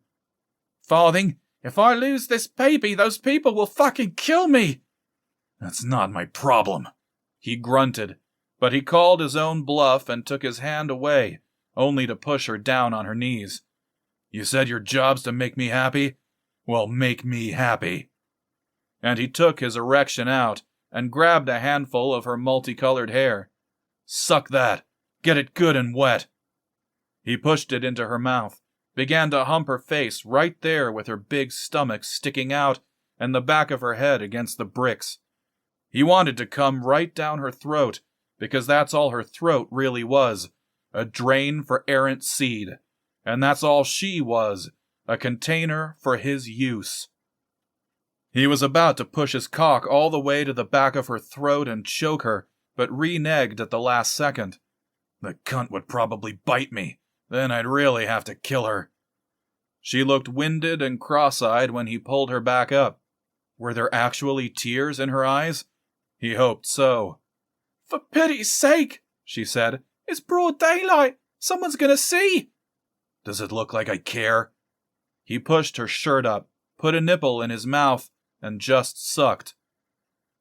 Farthing, if I lose this baby, those people will fucking kill me. That's not my problem, he grunted, but he called his own bluff and took his hand away, only to push her down on her knees. You said your job's to make me happy? Well, make me happy. And he took his erection out and grabbed a handful of her multicolored hair. Suck that. Get it good and wet. He pushed it into her mouth, began to hump her face right there with her big stomach sticking out and the back of her head against the bricks. He wanted to come right down her throat, because that's all her throat really was, a drain for errant seed. And that's all she was, a container for his use. He was about to push his cock all the way to the back of her throat and choke her, but reneged at the last second. The cunt would probably bite me, then I'd really have to kill her. She looked winded and cross-eyed when he pulled her back up. Were there actually tears in her eyes? He hoped so. For pity's sake, she said. It's broad daylight. Someone's gonna see. Does it look like I care? He pushed her shirt up, put a nipple in his mouth, and just sucked.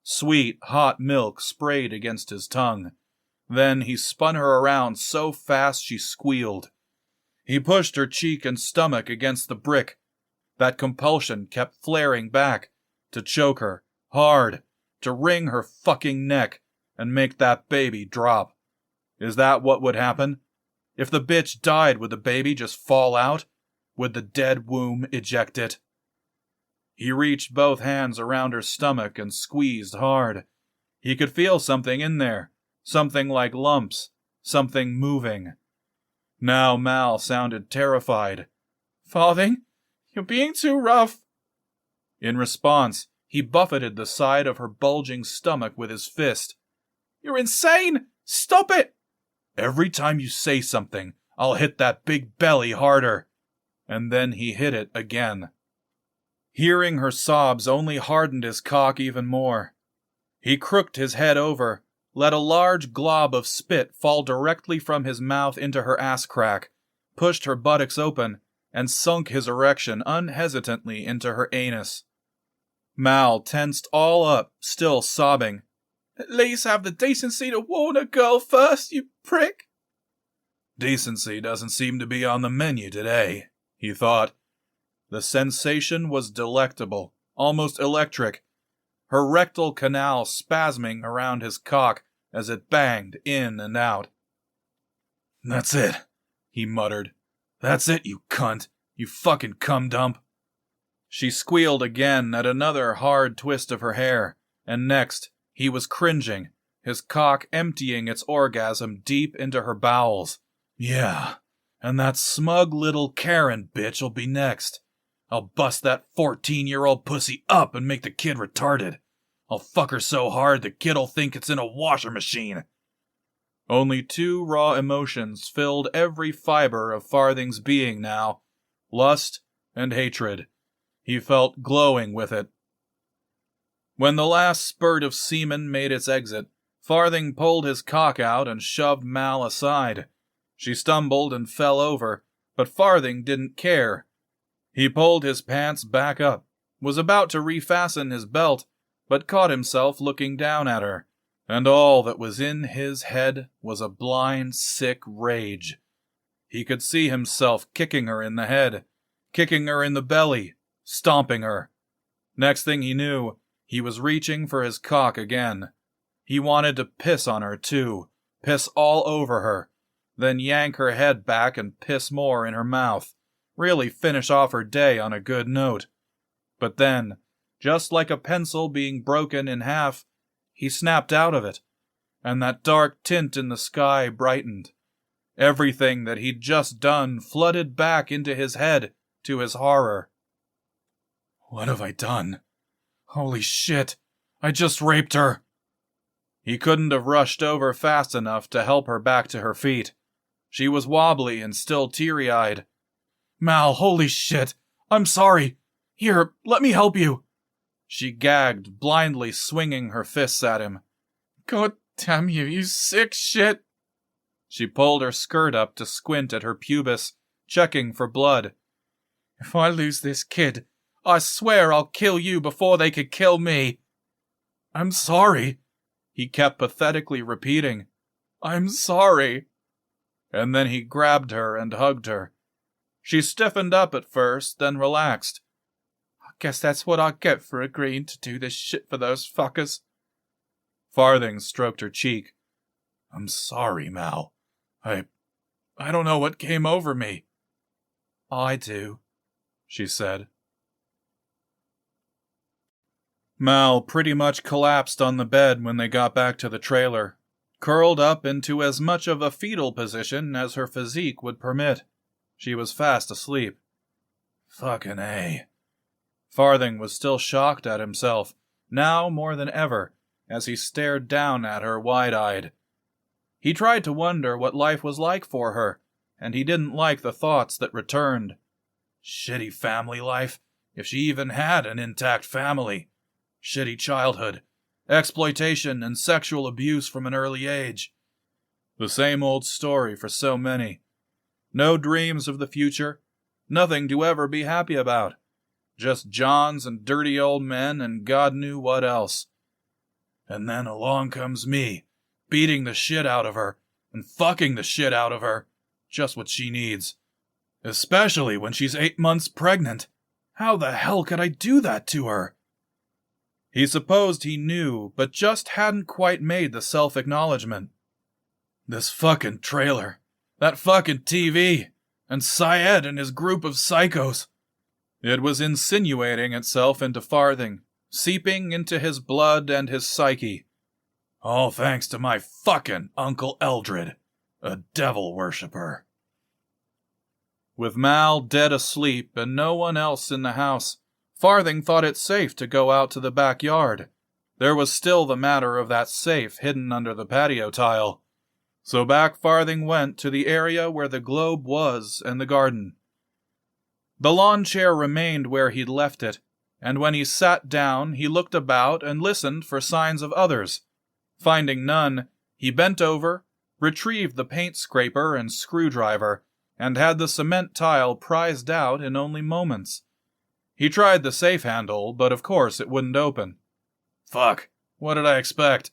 Sweet, hot milk sprayed against his tongue. Then he spun her around so fast she squealed. He pushed her cheek and stomach against the brick. That compulsion kept flaring back, to choke her, hard, to wring her fucking neck, and make that baby drop. Is that what would happen? If the bitch died, would the baby just fall out? Would the dead womb eject it? He reached both hands around her stomach and squeezed hard. He could feel something in there, something like lumps, something moving. Now Mal sounded terrified. Farthing, you're being too rough. In response, he buffeted the side of her bulging stomach with his fist. You're insane! Stop it! Every time you say something, I'll hit that big belly harder. And then he hit it again. Hearing her sobs only hardened his cock even more. He crooked his head over, let a large glob of spit fall directly from his mouth into her ass crack, pushed her buttocks open, and sunk his erection unhesitantly into her anus. Mal tensed all up, still sobbing. At least have the decency to warn a girl first, you prick. Decency doesn't seem to be on the menu today, he thought. The sensation was delectable, almost electric, her rectal canal spasming around his cock as it banged in and out. That's it, he muttered. That's it, you cunt, you fucking cum dump. She squealed again at another hard twist of her hair, and next, he was cringing, his cock emptying its orgasm deep into her bowels. Yeah, and that smug little Karen bitch'll be next. I'll bust that 14-year-old pussy up and make the kid retarded. I'll fuck her so hard the kid'll think it's in a washer machine. Only two raw emotions filled every fiber of Farthing's being now, lust and hatred. He felt glowing with it. When the last spurt of semen made its exit, Farthing pulled his cock out and shoved Mal aside. She stumbled and fell over, but Farthing didn't care. He pulled his pants back up, was about to refasten his belt, but caught himself looking down at her, and all that was in his head was a blind, sick rage. He could see himself kicking her in the head, kicking her in the belly, stomping her. Next thing he knew, he was reaching for his cock again. He wanted to piss on her, too, piss all over her, then yank her head back and piss more in her mouth, really finish off her day on a good note. But then, just like a pencil being broken in half, he snapped out of it, and that dark tint in the sky brightened. Everything that he'd just done flooded back into his head, to his horror. What have I done? Holy shit, I just raped her. He couldn't have rushed over fast enough to help her back to her feet. She was wobbly and still teary-eyed. Mal, holy shit, I'm sorry. Here, let me help you. She gagged, blindly swinging her fists at him. God damn you, you sick shit. She pulled her skirt up to squint at her pubis, checking for blood. If I lose this kid, I swear I'll kill you before they could kill me. I'm sorry, he kept pathetically repeating. I'm sorry. And then he grabbed her and hugged her. She stiffened up at first, then relaxed. I guess that's what I get for agreeing to do this shit for those fuckers. Farthing stroked her cheek. I'm sorry, Mal. I don't know what came over me. I do, she said. Mal pretty much collapsed on the bed when they got back to the trailer, curled up into as much of a fetal position as her physique would permit. She was fast asleep. Fucking A. Farthing was still shocked at himself, now more than ever, as he stared down at her wide-eyed. He tried to wonder what life was like for her, and he didn't like the thoughts that returned. Shitty family life, if she even had an intact family. Shitty childhood, exploitation and sexual abuse from an early age. The same old story for so many. No dreams of the future, nothing to ever be happy about. Just Johns and dirty old men and God knew what else. And then along comes me, beating the shit out of her, and fucking the shit out of her. Just what she needs. Especially when she's 8 months pregnant. How the hell could I do that to her? He supposed he knew, but just hadn't quite made the self-acknowledgement. This fucking trailer. That fucking TV. And Syed and his group of psychos. It was insinuating itself into Farthing, seeping into his blood and his psyche. All thanks to my fucking Uncle Eldred, a devil worshipper. With Mal dead asleep and no one else in the house, Farthing thought it safe to go out to the backyard. There was still the matter of that safe hidden under the patio tile. So back Farthing went to the area where the globe was and the garden. The lawn chair remained where he'd left it, and when he sat down, he looked about and listened for signs of others. Finding none, he bent over, retrieved the paint scraper and screwdriver, and had the cement tile prized out in only moments. He tried the safe handle, but of course it wouldn't open. Fuck, what did I expect?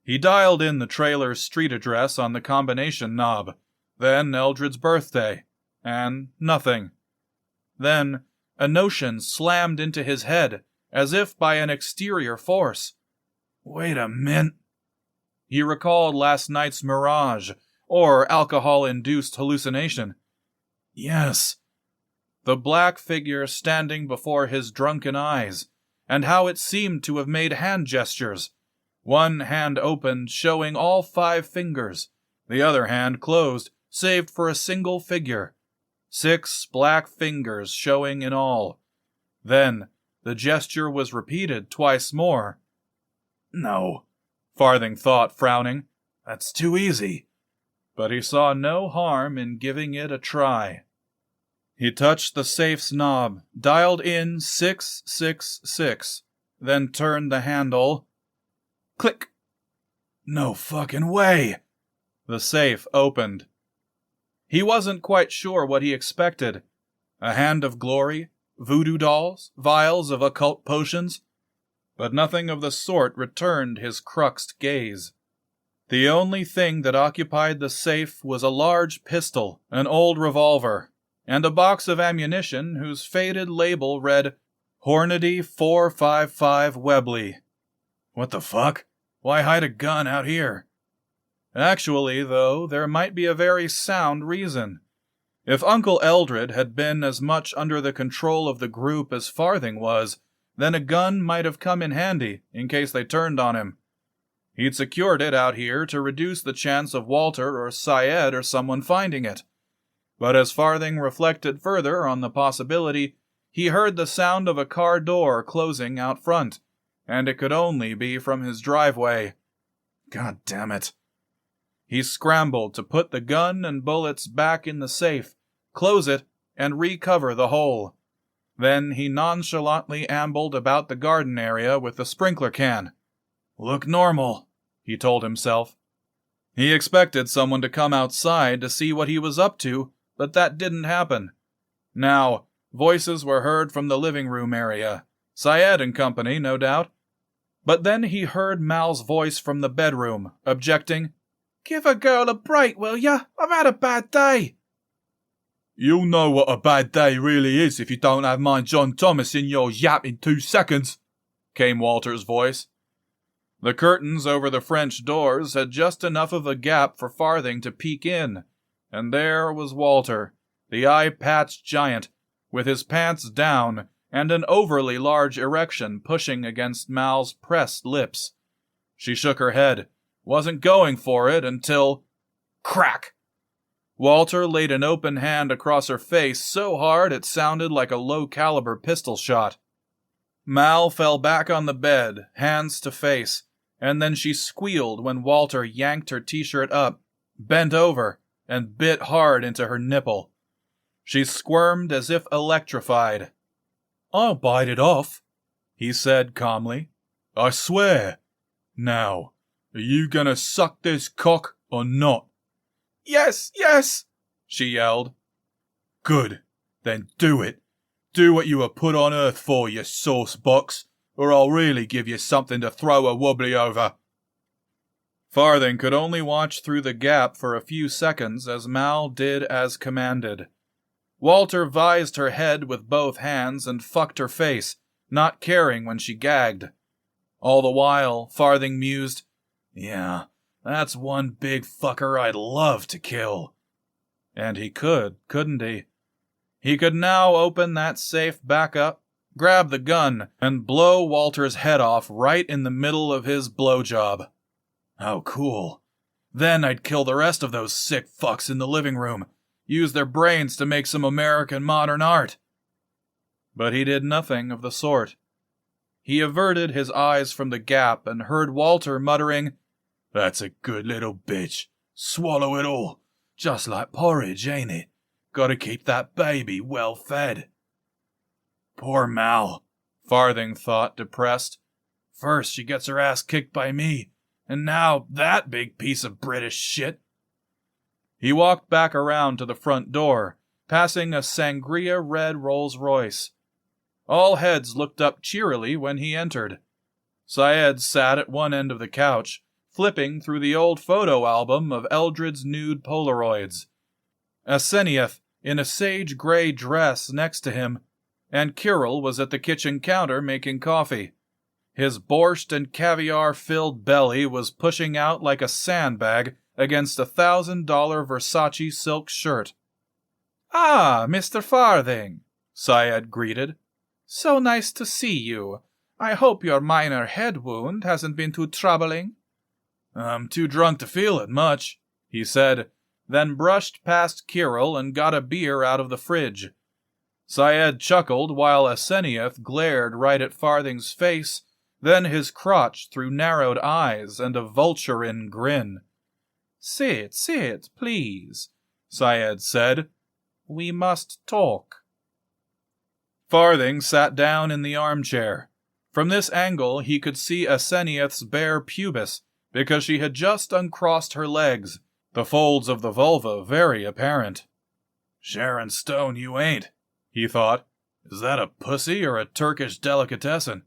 He dialed in the trailer's street address on the combination knob, then Eldred's birthday, and nothing. Then a notion slammed into his head, as if by an exterior force. Wait a minute. He recalled last night's mirage, or alcohol-induced hallucination. Yes. The black figure standing before his drunken eyes, and how it seemed to have made hand gestures. One hand opened, showing all 5 fingers. The other hand closed, saved for a single figure. 6 black fingers showing in all. Then the gesture was repeated twice more. No, Farthing thought, frowning. That's too easy. But he saw no harm in giving it a try. He touched the safe's knob, dialed in 666, then turned the handle. Click! No fucking way! The safe opened. He wasn't quite sure what he expected. A hand of glory, voodoo dolls, vials of occult potions. But nothing of the sort returned his cruxed gaze. The only thing that occupied the safe was a large pistol, an old revolver, and a box of ammunition whose faded label read, Hornady 455 Webley. What the fuck? Why hide a gun out here? Actually, though, there might be a very sound reason. If Uncle Eldred had been as much under the control of the group as Farthing was, then a gun might have come in handy in case they turned on him. He'd secured it out here to reduce the chance of Walter or Syed or someone finding it. But as Farthing reflected further on the possibility, he heard the sound of a car door closing out front, and it could only be from his driveway. God damn it. He scrambled to put the gun and bullets back in the safe, close it, and recover the hole. Then he nonchalantly ambled about the garden area with the sprinkler can. Look normal, he told himself. He expected someone to come outside to see what he was up to, but that didn't happen. Now, Voices were heard from the living room area. Syed and company, no doubt. But then he heard Mal's voice from the bedroom, objecting, "Give a girl a break, will ya? I've had a bad day." "You'll know what a bad day really is if you don't have my John Thomas in your yap in 2 seconds," came Walter's voice. The curtains over the French doors had just enough of a gap for Farthing to peek in, and there was Walter, the eye-patched giant, with his pants down and an overly large erection pushing against Mal's pressed lips. She shook her head, wasn't going for it until... crack! Walter laid an open hand across her face so hard it sounded like a low-caliber pistol shot. Mal fell back on the bed, hands to face, and then she squealed when Walter yanked her t-shirt up, bent over, and bit hard into her nipple. She squirmed as if electrified. "I'll bite it off," he said calmly. "I swear. Now, are you gonna suck this cock or not?" "Yes, yes," she yelled. "Good. Then do it. Do what you were put on earth for, you sauce box, or I'll really give you something to throw a wobbly over." Farthing could only watch through the gap for a few seconds as Mal did as commanded. Walter vised her head with both hands and fucked her face, not caring when she gagged. All the while, Farthing mused, "Yeah, that's one big fucker I'd love to kill." And he could, couldn't he? He could now open that safe back up, grab the gun, and blow Walter's head off right in the middle of his blowjob. How cool. Then I'd kill the rest of those sick fucks in the living room, use their brains to make some American modern art. But he did nothing of the sort. He averted his eyes from the gap and heard Walter muttering, "That's a good little bitch. Swallow it all. Just like porridge, ain't it? Gotta keep that baby well fed." Poor Mal, Farthing thought, depressed. First she gets her ass kicked by me, and now that big piece of British shit. He walked back around to the front door, passing a sangria-red Rolls-Royce. All heads looked up cheerily when he entered. Syed sat at one end of the couch, flipping through the old photo album of Eldred's nude Polaroids. Asenath, in a sage-gray dress, next to him, and Kirill was at the kitchen counter making coffee. His borscht and caviar-filled belly was pushing out like a sandbag against $1,000 Versace silk shirt. "Ah, Mr. Farthing," Syed greeted. "So nice to see you. I hope your minor head wound hasn't been too troubling." "I'm too drunk to feel it much," he said, then brushed past Kirill and got a beer out of the fridge. Syed chuckled while Asenath glared right at Farthing's face, then his crotch through narrowed eyes and a vulturine grin. Sit, please," Syed said. "We must talk." Farthing sat down in the armchair. From this angle he could see Asenath's bare pubis, because she had just uncrossed her legs, the folds of the vulva very apparent. "Sharon Stone, you ain't," he thought. "Is that a pussy or a Turkish delicatessen?"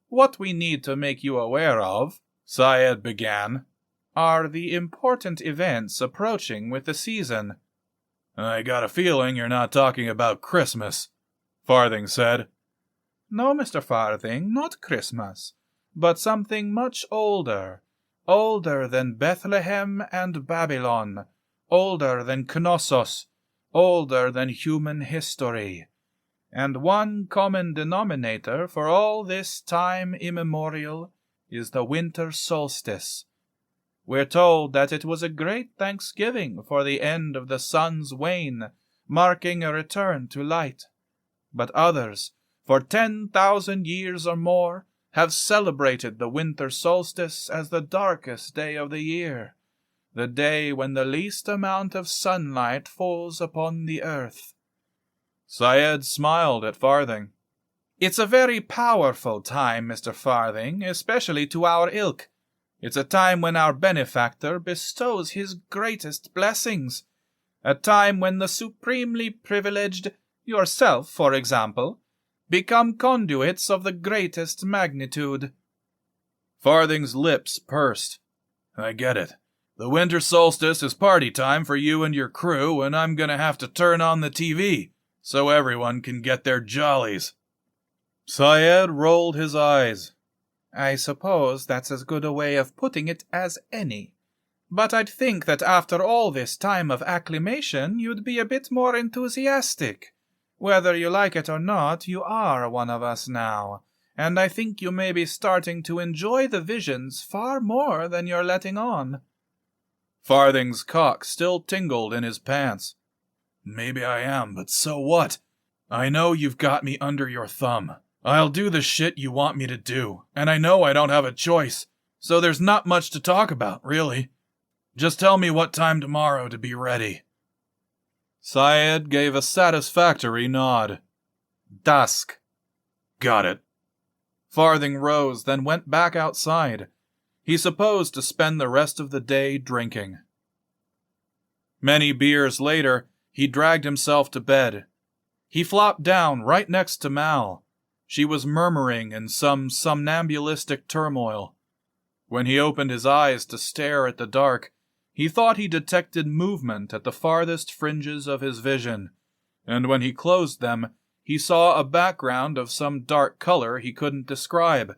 "What we need to make you aware of," Syed began, "are the important events approaching with the season." "I got a feeling you're not talking about Christmas," Farthing said. "No, Mr. Farthing, not Christmas, but something much older. Older than Bethlehem and Babylon, older than Knossos, older than human history. And one common denominator for all this time immemorial is the winter solstice. We're told that it was a great thanksgiving for the end of the sun's wane, marking a return to light. But others, for 10,000 years or more, have celebrated the winter solstice as the darkest day of the year, the day when the least amount of sunlight falls upon the earth." Syed smiled at Farthing. "It's a very powerful time, Mr. Farthing, especially to our ilk. It's a time when our benefactor bestows his greatest blessings. A time when the supremely privileged yourself, for example, become conduits of the greatest magnitude. Farthing's lips pursed. I get it. The winter solstice is party time for you and your crew, and I'm gonna have to turn on the TV so everyone can get their jollies. Syed rolled his eyes. I suppose that's as good a way of putting it as any. But I'd think that after all this time of acclimation, you'd be a bit more enthusiastic. Whether you like it or not, you are one of us now, and I think you may be starting to enjoy the visions far more than you're letting on. Farthing's cock still tingled in his pants. Maybe I am, but so what? I know you've got me under your thumb. I'll do the shit you want me to do, and I know I don't have a choice, so there's not much to talk about, really. Just tell me what time tomorrow to be ready. Syed gave a satisfactory nod. Dusk. Got it. Farthing rose, then went back outside. He supposed to spend the rest of the day drinking. Many beers later, he dragged himself to bed. He flopped down right next to Mal. She was murmuring in some somnambulistic turmoil. When he opened his eyes to stare at the dark, he thought he detected movement at the farthest fringes of his vision, and when he closed them, he saw a background of some dark color he couldn't describe,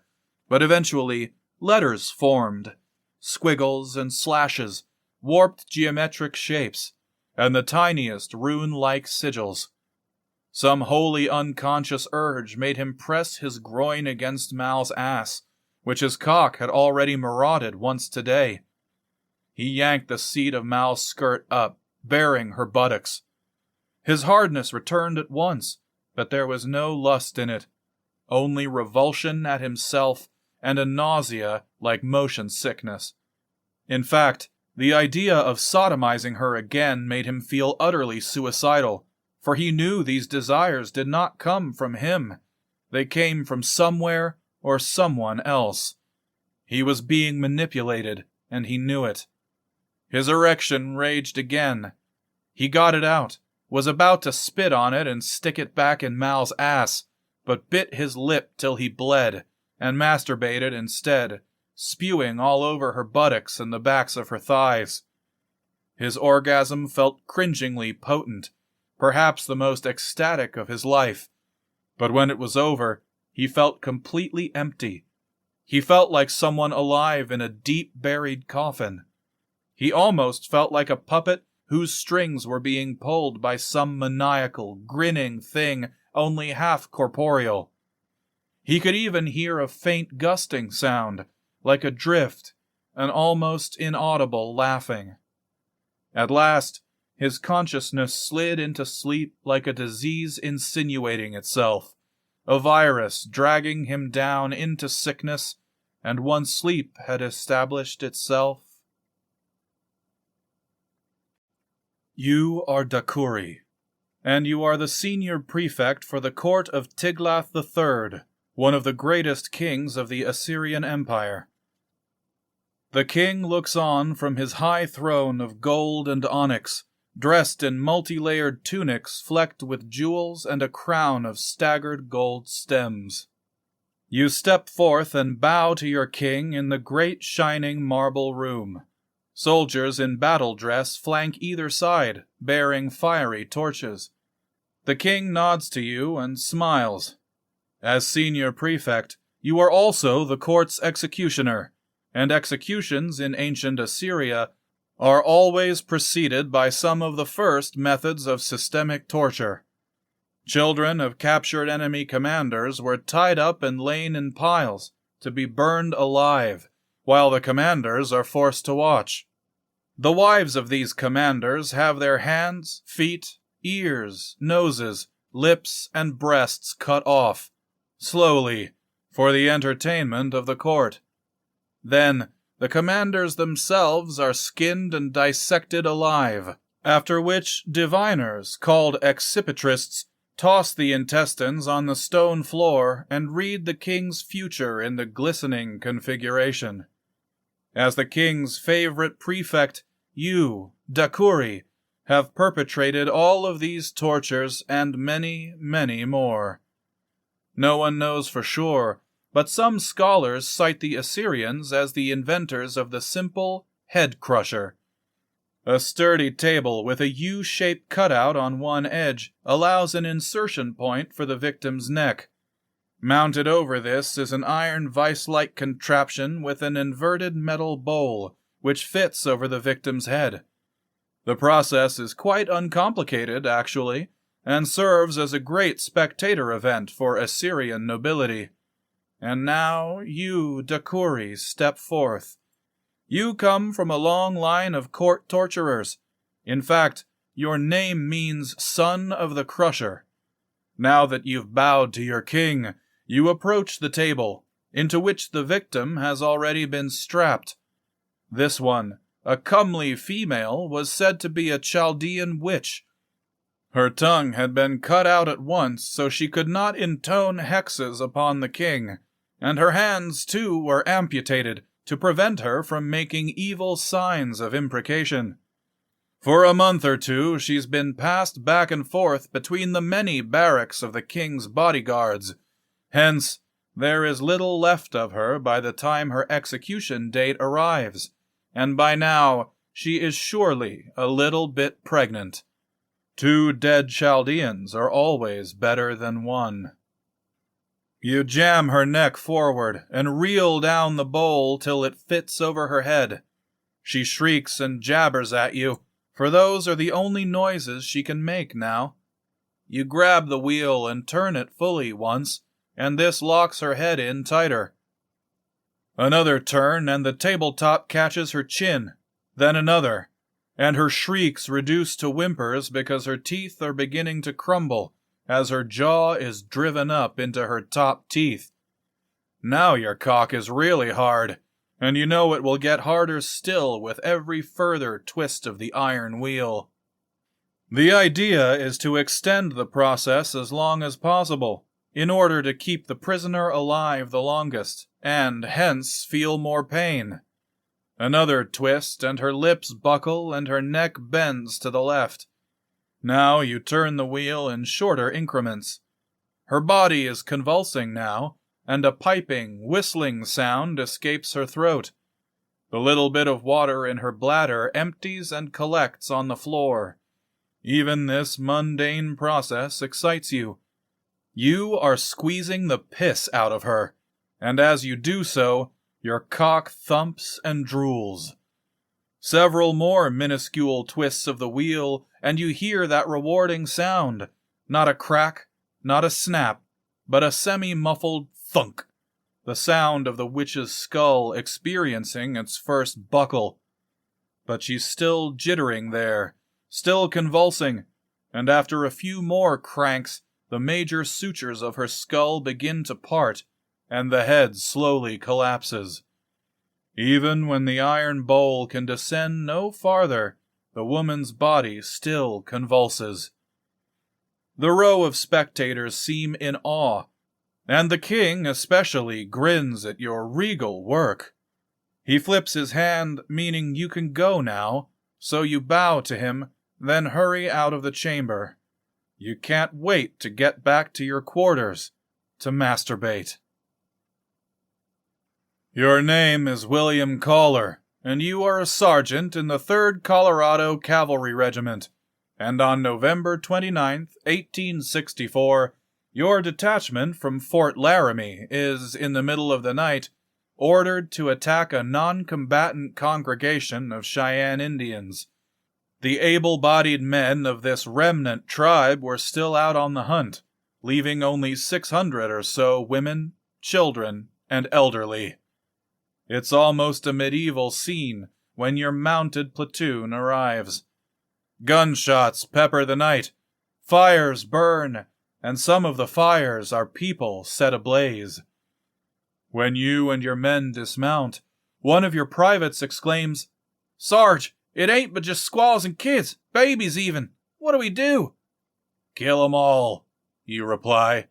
but eventually letters formed, squiggles and slashes, warped geometric shapes, and the tiniest rune-like sigils. Some wholly unconscious urge made him press his groin against Mal's ass, which his cock had already marauded once today. He yanked the seat of Mal's skirt up, baring her buttocks. His hardness returned at once, but there was no lust in it, only revulsion at himself and a nausea like motion sickness. In fact, the idea of sodomizing her again made him feel utterly suicidal, for he knew these desires did not come from him. They came from somewhere or someone else. He was being manipulated, and he knew it. His erection raged again. He got it out, was about to spit on it and stick it back in Mal's ass, but bit his lip till he bled, and masturbated instead, spewing all over her buttocks and the backs of her thighs. His orgasm felt cringingly potent, perhaps the most ecstatic of his life, but when it was over, he felt completely empty. He felt like someone alive in a deep-buried coffin. He almost felt like a puppet whose strings were being pulled by some maniacal, grinning thing only half corporeal. He could even hear a faint gusting sound, like a drift, an almost inaudible laughing. At last, his consciousness slid into sleep like a disease insinuating itself, a virus dragging him down into sickness, and once sleep had established itself. You are Dakuri, and you are the senior prefect for the court of Tiglath III, one of the greatest kings of the Assyrian Empire. The king looks on from his high throne of gold and onyx, dressed in multi-layered tunics flecked with jewels and a crown of staggered gold stems. You step forth and bow to your king in the great shining marble room. Soldiers in battle dress flank either side, bearing fiery torches. The king nods to you and smiles. As senior prefect, you are also the court's executioner, and executions in ancient Assyria are always preceded by some of the first methods of systemic torture. Children of captured enemy commanders were tied up and lain in piles to be burned alive, while the commanders are forced to watch. The wives of these commanders have their hands, feet, ears, noses, lips, and breasts cut off, slowly, for the entertainment of the court. Then, the commanders themselves are skinned and dissected alive, after which diviners, called excipitrists, toss the intestines on the stone floor and read the king's future in the glistening configuration. As the king's favorite prefect, you, Dakuri, have perpetrated all of these tortures and many, many more. No one knows for sure, but some scholars cite the Assyrians as the inventors of the simple head crusher. A sturdy table with a U-shaped cutout on one edge allows an insertion point for the victim's neck. Mounted over this is an iron vice-like contraption with an inverted metal bowl, which fits over the victim's head. The process is quite uncomplicated, actually, and serves as a great spectator event for Assyrian nobility. And now you, Dakuri, step forth. You come from a long line of court torturers. In fact, your name means son of the crusher. Now that you've bowed to your king, you approach the table, into which the victim has already been strapped. This one, a comely female, was said to be a Chaldean witch. Her tongue had been cut out at once so she could not intone hexes upon the king, and her hands, too, were amputated to prevent her from making evil signs of imprecation. For a month or two she's been passed back and forth between the many barracks of the king's bodyguards. Hence, there is little left of her by the time her execution date arrives, and by now she is surely a little bit pregnant. 2 dead Chaldeans are always better than 1. You jam her neck forward and reel down the bowl till it fits over her head. She shrieks and jabbers at you, for those are the only noises she can make now. You grab the wheel and turn it fully once, and this locks her head in tighter. Another turn and the tabletop catches her chin, then another, and her shrieks reduce to whimpers because her teeth are beginning to crumble as her jaw is driven up into her top teeth. Now your cock is really hard, and you know it will get harder still with every further twist of the iron wheel. The idea is to extend the process as long as possible, in order to keep the prisoner alive the longest, and hence feel more pain. Another twist, and her lips buckle and her neck bends to the left. Now you turn the wheel in shorter increments. Her body is convulsing now, and a piping, whistling sound escapes her throat. The little bit of water in her bladder empties and collects on the floor. Even this mundane process excites you. You are squeezing the piss out of her, and as you do so, your cock thumps and drools. Several more minuscule twists of the wheel, and you hear that rewarding sound. Not a crack, not a snap, but a semi-muffled thunk. The sound of the witch's skull experiencing its first buckle. But she's still jittering there, still convulsing, and after a few more cranks, the major sutures of her skull begin to part, and the head slowly collapses. Even when the iron bowl can descend no farther, the woman's body still convulses. The row of spectators seem in awe, and the king especially grins at your regal work. He flips his hand, meaning you can go now, so you bow to him, then hurry out of the chamber. You can't wait to get back to your quarters, to masturbate. Your name is William Caller, and you are a sergeant in the 3rd Colorado Cavalry Regiment, and on November 29th, 1864, your detachment from Fort Laramie is, in the middle of the night, ordered to attack a non-combatant congregation of Cheyenne Indians. The able-bodied men of this remnant tribe were still out on the hunt, leaving only 600 or so women, children, and elderly. It's almost a medieval scene when your mounted platoon arrives. Gunshots pepper the night, fires burn, and some of the fires are people set ablaze. When you and your men dismount, one of your privates exclaims, "Sarge, it ain't but just squaws and kids, babies even. What do we do?" "Kill 'em all," you reply.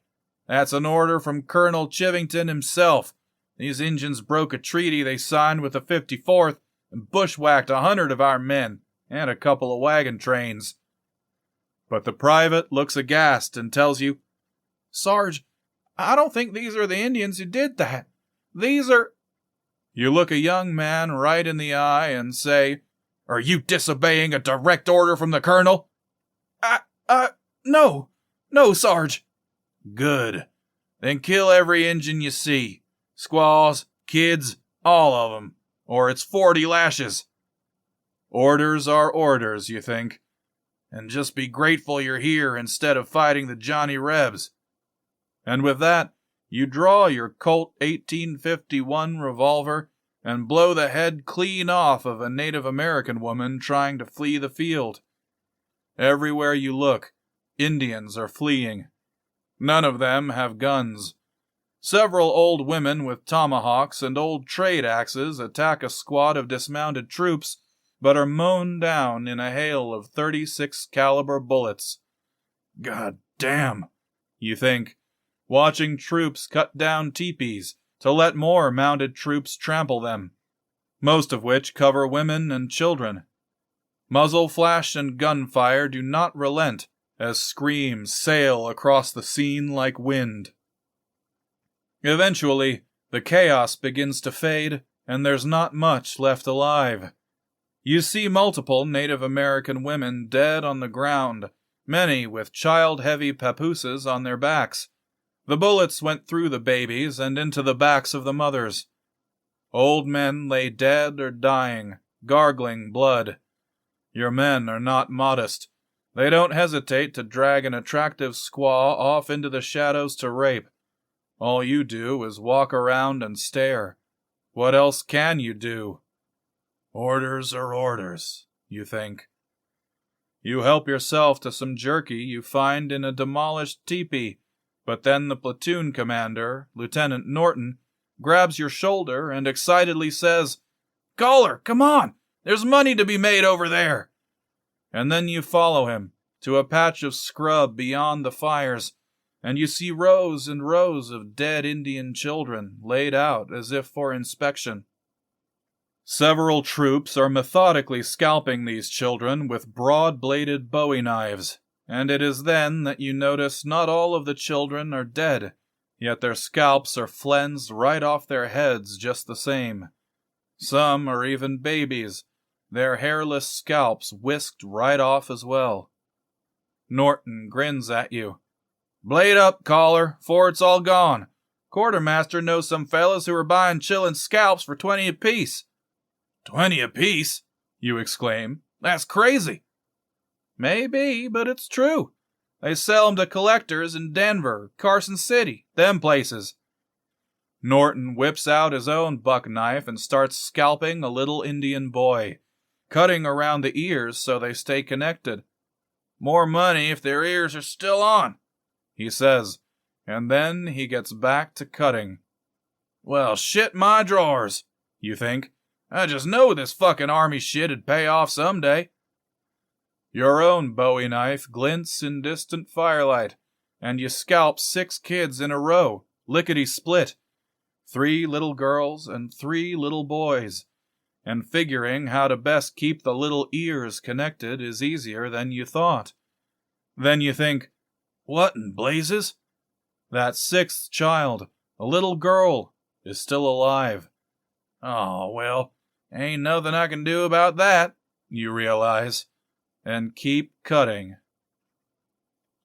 "That's an order from Colonel Chivington himself. These Injuns broke a treaty they signed with the 54th and bushwhacked 100 of our men, and a couple of wagon trains. But the private looks aghast and tells you, Sarge, I don't think these are the Indians who did that. These are... You look a young man right in the eye and say, Are you disobeying a direct order from the colonel? No, Sarge. Good. Then kill every Injun you see. Squaws, kids, all of 'em. Or it's 40 lashes. Orders are orders, you think. And just be grateful you're here instead of fighting the Johnny Rebs. And with that, you draw your Colt 1851 revolver and blow the head clean off of a Native American woman trying to flee the field. Everywhere you look, Indians are fleeing. None of them have guns. Several old women with tomahawks and old trade axes attack a squad of dismounted troops, but are mown down in a hail of 36 caliber bullets. God damn, you think, watching troops cut down teepees to let more mounted troops trample them, most of which cover women and children. Muzzle flash and gunfire do not relent as screams sail across the scene like wind. Eventually, the chaos begins to fade, and there's not much left alive. You see multiple Native American women dead on the ground, many with child-heavy papooses on their backs. The bullets went through the babies and into the backs of the mothers. Old men lay dead or dying, gargling blood. Your men are not modest. They don't hesitate to drag an attractive squaw off into the shadows to rape. All you do is walk around and stare. What else can you do? Orders are orders, you think. You help yourself to some jerky you find in a demolished teepee, but then the platoon commander, Lieutenant Norton, grabs your shoulder and excitedly says, "Caller, come on! There's money to be made over there!" And then you follow him to a patch of scrub beyond the fires, and you see rows and rows of dead Indian children laid out as if for inspection. Several troops are methodically scalping these children with broad-bladed bowie knives, and it is then that you notice not all of the children are dead, yet their scalps are flensed right off their heads just the same. Some are even babies, their hairless scalps whisked right off as well. Norton grins at you. "Blade up, caller, 'fore it's all gone. Quartermaster knows some fellas who are buying chillin' scalps for 20 apiece." "20 apiece?" you exclaim. "That's crazy." "Maybe, but it's true. They sell 'em to collectors in Denver, Carson City, them places." Norton whips out his own buck knife and starts scalping a little Indian boy, cutting around the ears so they stay connected. "More money if their ears are still on," he says, and then he gets back to cutting. "Well, shit my drawers," you think. "I just know this fucking army shit'd pay off someday." Your own bowie knife glints in distant firelight, and you scalp 6 kids in a row, lickety-split. 3 little girls and 3 little boys. And figuring how to best keep the little ears connected is easier than you thought. Then you think, what in blazes? That 6th child, a little girl, is still alive. Oh, well, ain't nothing I can do about that, you realize, and keep cutting.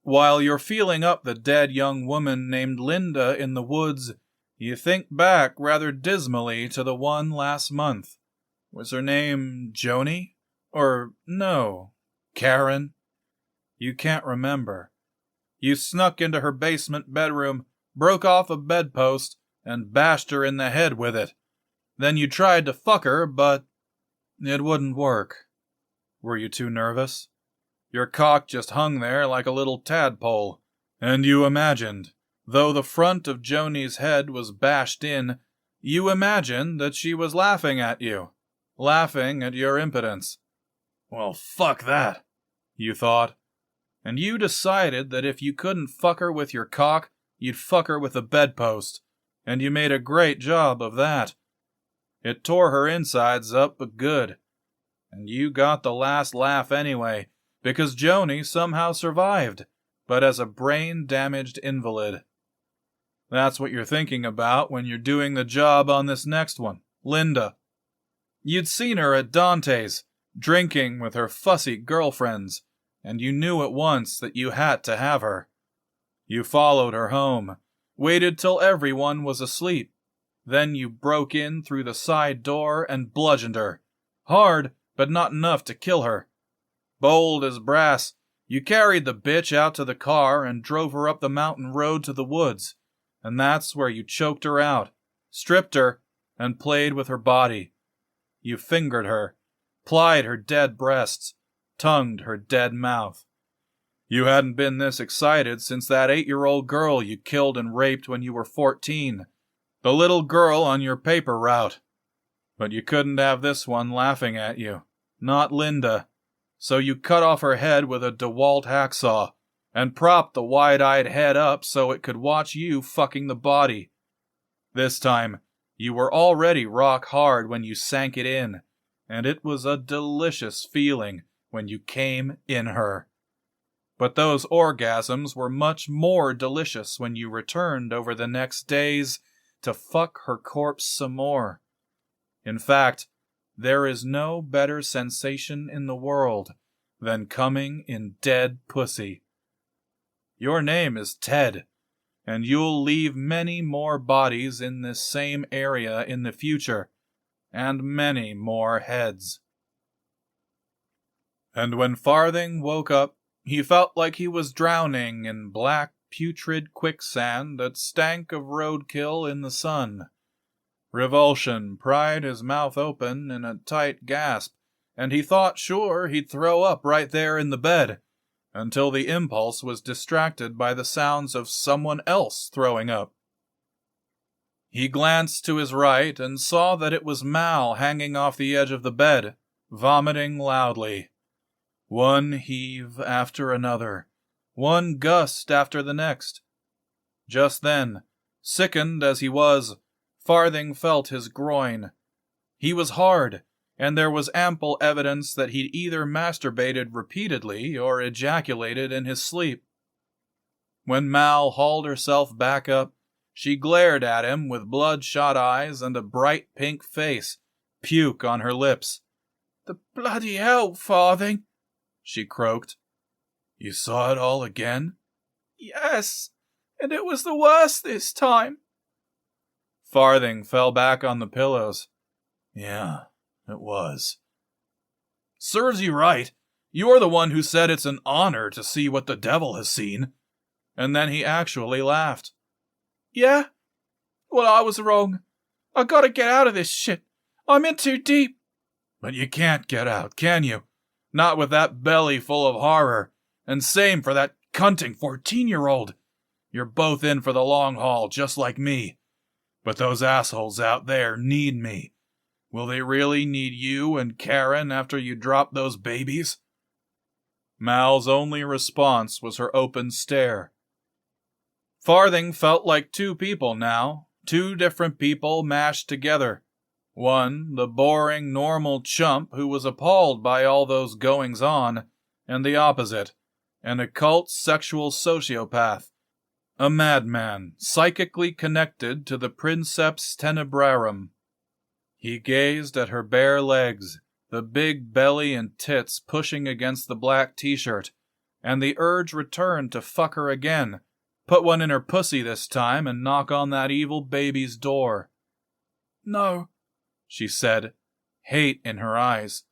While you're feeling up the dead young woman named Linda in the woods, you think back rather dismally to the one last month. Was her name Joni? Or no, Karen? You can't remember. You snuck into her basement bedroom, broke off a bedpost, and bashed her in the head with it. Then you tried to fuck her, but it wouldn't work. Were you too nervous? Your cock just hung there like a little tadpole, and you imagined, though the front of Joni's head was bashed in, you imagined that she was laughing at you, laughing at your impotence. Well, fuck that, you thought. And you decided that if you couldn't fuck her with your cock, you'd fuck her with a bedpost, and you made a great job of that. It tore her insides up but good. And you got the last laugh anyway, because Joni somehow survived, but as a brain-damaged invalid. That's what you're thinking about when you're doing the job on this next one, Linda. You'd seen her at Dante's, drinking with her fussy girlfriends, and you knew at once that you had to have her. You followed her home, waited till everyone was asleep. Then you broke in through the side door and bludgeoned her. Hard, but not enough to kill her. Bold as brass, you carried the bitch out to the car and drove her up the mountain road to the woods. And that's where you choked her out, stripped her, and played with her body. You fingered her, plied her dead breasts, tongued her dead mouth. You hadn't been this excited since that 8-year-old girl you killed and raped when you were 14. The little girl on your paper route. But you couldn't have this one laughing at you. Not Linda. So you cut off her head with a DeWalt hacksaw, and propped the wide-eyed head up so it could watch you fucking the body. This time, you were already rock hard when you sank it in, and it was a delicious feeling when you came in her. But those orgasms were much more delicious when you returned over the next days to fuck her corpse some more. In fact, there is no better sensation in the world than coming in dead pussy. Your name is Ted, and you'll leave many more bodies in this same area in the future, and many more heads. And when Farthing woke up, he felt like he was drowning in black, putrid quicksand that stank of roadkill in the sun. Revulsion pried his mouth open in a tight gasp, and he thought sure he'd throw up right there in the bed, until the impulse was distracted by the sounds of someone else throwing up. He glanced to his right and saw that it was Mal hanging off the edge of the bed, vomiting loudly. One heave after another, one gust after the next. Just then, sickened as he was, Farthing felt his groin. He was hard, and there was ample evidence that he'd either masturbated repeatedly or ejaculated in his sleep. When Mal hauled herself back up, she glared at him with bloodshot eyes and a bright pink face, puke on her lips. "The bloody hell, Farthing," she croaked. "You saw it all again?" "Yes, and it was the worst this time." Farthing fell back on the pillows. "Yeah, it was." "Serves you right. You're the one who said it's an honor to see what the devil has seen." And then he actually laughed. "Yeah? Well, I was wrong. I gotta get out of this shit. I'm in too deep." "But you can't get out, can you? Not with that belly full of horror. And same for that cunting 14-year-old. You're both in for the long haul, just like me. But those assholes out there need me. Will they really need you and Karen after you drop those babies?" Mal's only response was her open stare. Farthing felt like two people now, two different people mashed together. One, the boring, normal chump who was appalled by all those goings-on, and the opposite, an occult sexual sociopath, a madman psychically connected to the Princeps Tenebrarum. He gazed at her bare legs, the big belly and tits pushing against the black t-shirt, and the urge returned to fuck her again, put one in her pussy this time and knock on that evil baby's door. "No," she said, hate in her eyes.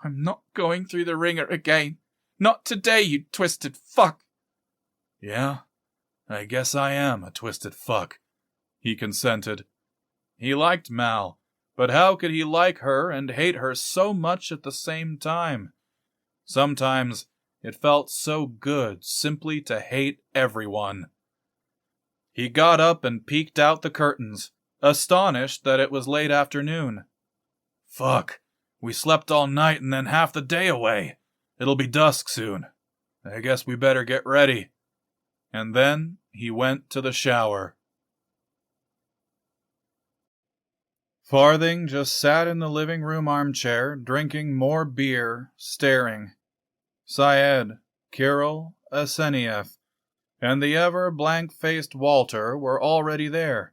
"I'm not going through the ringer again. Not today, you twisted fuck." "Yeah, I guess I am a twisted fuck," he consented. He liked Mal, but how could he like her and hate her so much at the same time? Sometimes it felt so good simply to hate everyone. He got up and peeked out the curtains, astonished that it was late afternoon. "Fuck, we slept all night and then half the day away. It'll be dusk soon. I guess we better get ready." And then he went to the shower. Farthing just sat in the living room armchair, drinking more beer, staring. Syed, Kirill, Aseniev, and the ever blank-faced Walter were already there,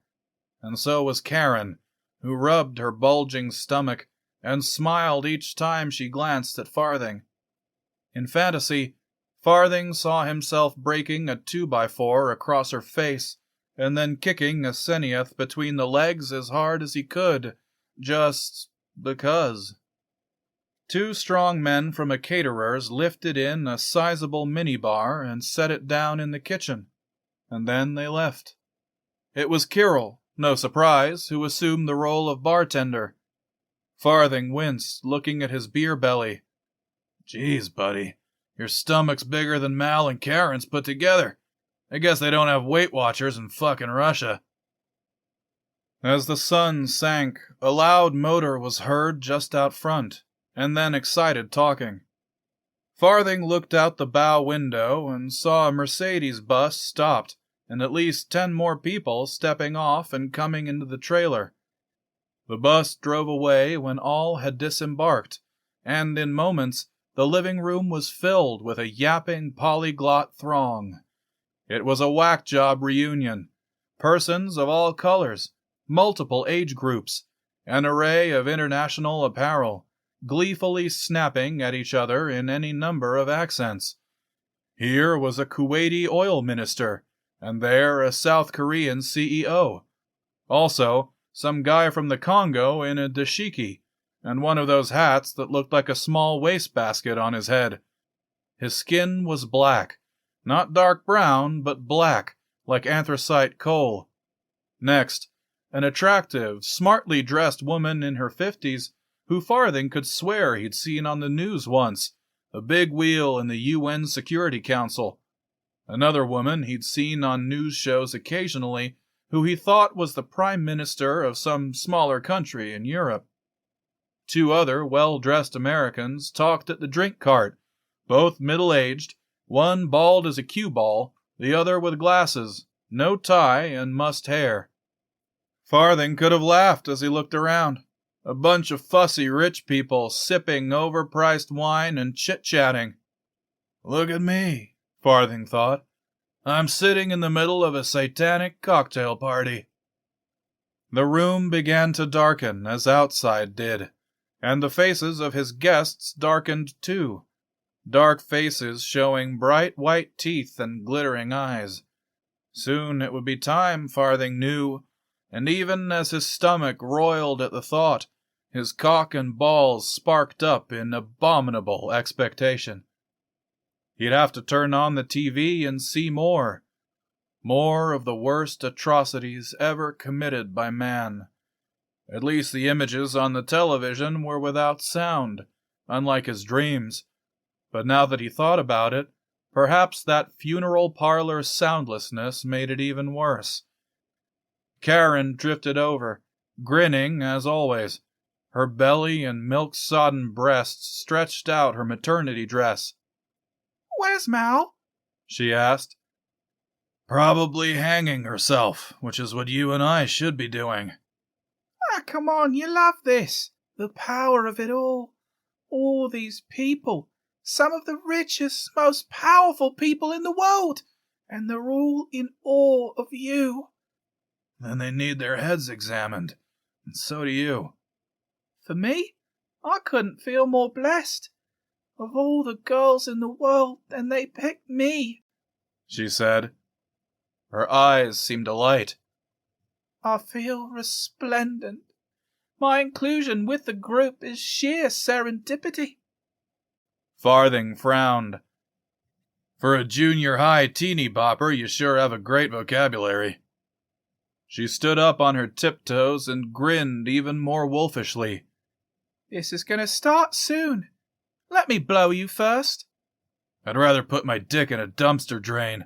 and so was Karen, who rubbed her bulging stomach and smiled each time she glanced at Farthing. In fantasy, Farthing saw himself breaking a 2x4 across her face and then kicking Aseniev between the legs as hard as he could, just because. 2 strong men from a caterer's lifted in a sizable minibar and set it down in the kitchen, and then they left. It was Kirill, no surprise, who assumed the role of bartender. Farthing winced, looking at his beer belly. "Geez, buddy, your stomach's bigger than Mal and Karen's put together. I guess they don't have Weight Watchers in fucking Russia." As the sun sank, a loud motor was heard just out front, and then excited talking. Farthing looked out the bow window and saw a Mercedes bus stopped, and at least 10 more people stepping off and coming into the trailer. The bus drove away when all had disembarked, and in moments the living room was filled with a yapping polyglot throng. It was a whack job reunion. Persons of all colors, multiple age groups, an array of international apparel, gleefully snapping at each other in any number of accents. Here was a Kuwaiti oil minister, and there a South Korean CEO. Also, some guy from the Congo in a dashiki, and one of those hats that looked like a small wastebasket on his head. His skin was black, not dark brown, but black, like anthracite coal. Next, an attractive, smartly dressed woman in her 50s, who Farthing could swear he'd seen on the news once, a big wheel in the UN Security Council. Another woman he'd seen on news shows occasionally, who he thought was the Prime Minister of some smaller country in Europe. 2 other well-dressed Americans talked at the drink cart, both middle-aged, one bald as a cue ball, the other with glasses, no tie, and mussed hair. Farthing could have laughed as he looked around. A bunch of fussy rich people sipping overpriced wine and chit-chatting. "Look at me," Farthing thought. "I'm sitting in the middle of a satanic cocktail party." The room began to darken as outside did, and the faces of his guests darkened too. Dark faces showing bright white teeth and glittering eyes. Soon it would be time, Farthing knew, and even as his stomach roiled at the thought, his cock and balls sparked up in abominable expectation. He'd have to turn on the TV and see more. More of the worst atrocities ever committed by man. At least the images on the television were without sound, unlike his dreams. But now that he thought about it, perhaps that funeral parlor soundlessness made it even worse. Karen drifted over, grinning as always. Her belly and milk-sodden breasts stretched out her maternity dress. "Where's Mal?" she asked. "Probably hanging herself, which is what you and I should be doing." "Ah, come on, you love this. The power of it all. All these people. Some of the richest, most powerful people in the world. And they're all in awe of you." "Then they need their heads examined. And so do you." "For me? I couldn't feel more blessed. Of all the girls in the world, and they picked me," she said. Her eyes seemed alight. "I feel resplendent. My inclusion with the group is sheer serendipity." Farthing frowned. "For a junior high teeny bopper, you sure have a great vocabulary." She stood up on her tiptoes and grinned even more wolfishly. "This is going to start soon. Let me blow you first." "I'd rather put my dick in a dumpster drain."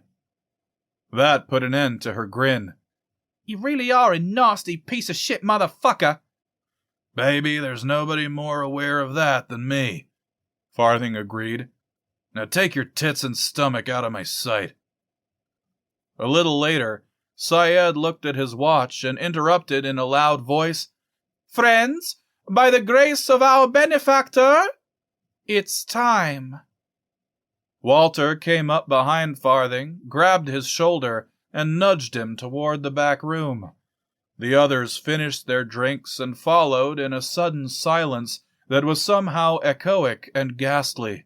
That put an end to her grin. "You really are a nasty piece of shit motherfucker." "Baby, there's nobody more aware of that than me," Farthing agreed. "Now take your tits and stomach out of my sight." A little later, Syed looked at his watch and interrupted in a loud voice, Friends, by the grace of our benefactor, it's time. Walter came up behind Farthing, grabbed his shoulder, and nudged him toward the back room. The others finished their drinks and followed in a sudden silence that was somehow echoic and ghastly.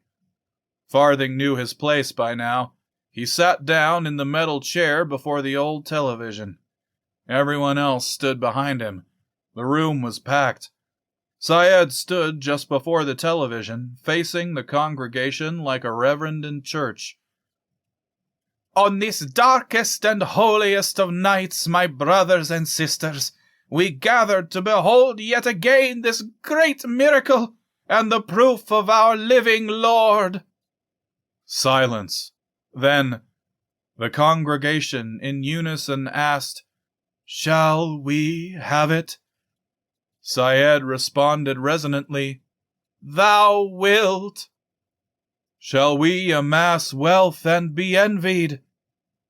Farthing knew his place by now. He sat down in the metal chair before the old television. Everyone else stood behind him. The room was packed. Syed stood just before the television, facing the congregation like a reverend in church. On this darkest and holiest of nights, my brothers and sisters, we gathered to behold yet again this great miracle and the proof of our living Lord. Silence. Then the congregation in unison asked, "Shall we have it?" Syed responded resonantly, "Thou wilt." "Shall we amass wealth and be envied?"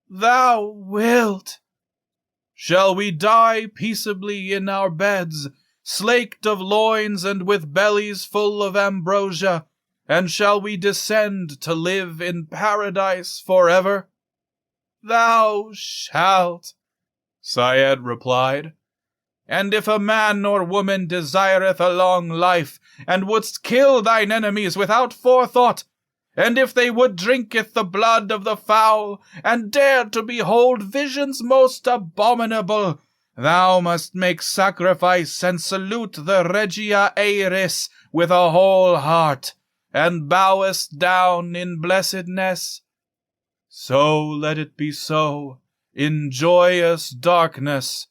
"Thou wilt." "Shall we die peaceably in our beds, slaked of loins and with bellies full of ambrosia, and shall we descend to live in paradise forever?" "Thou shalt," Syed replied. "And if a man or woman desireth a long life, and wouldst kill thine enemies without forethought, and if they would drinketh the blood of the fowl, and dare to behold visions most abominable, thou must make sacrifice and salute the Regia Aeris with a whole heart, and bowest down in blessedness. So let it be so, in joyous darkness.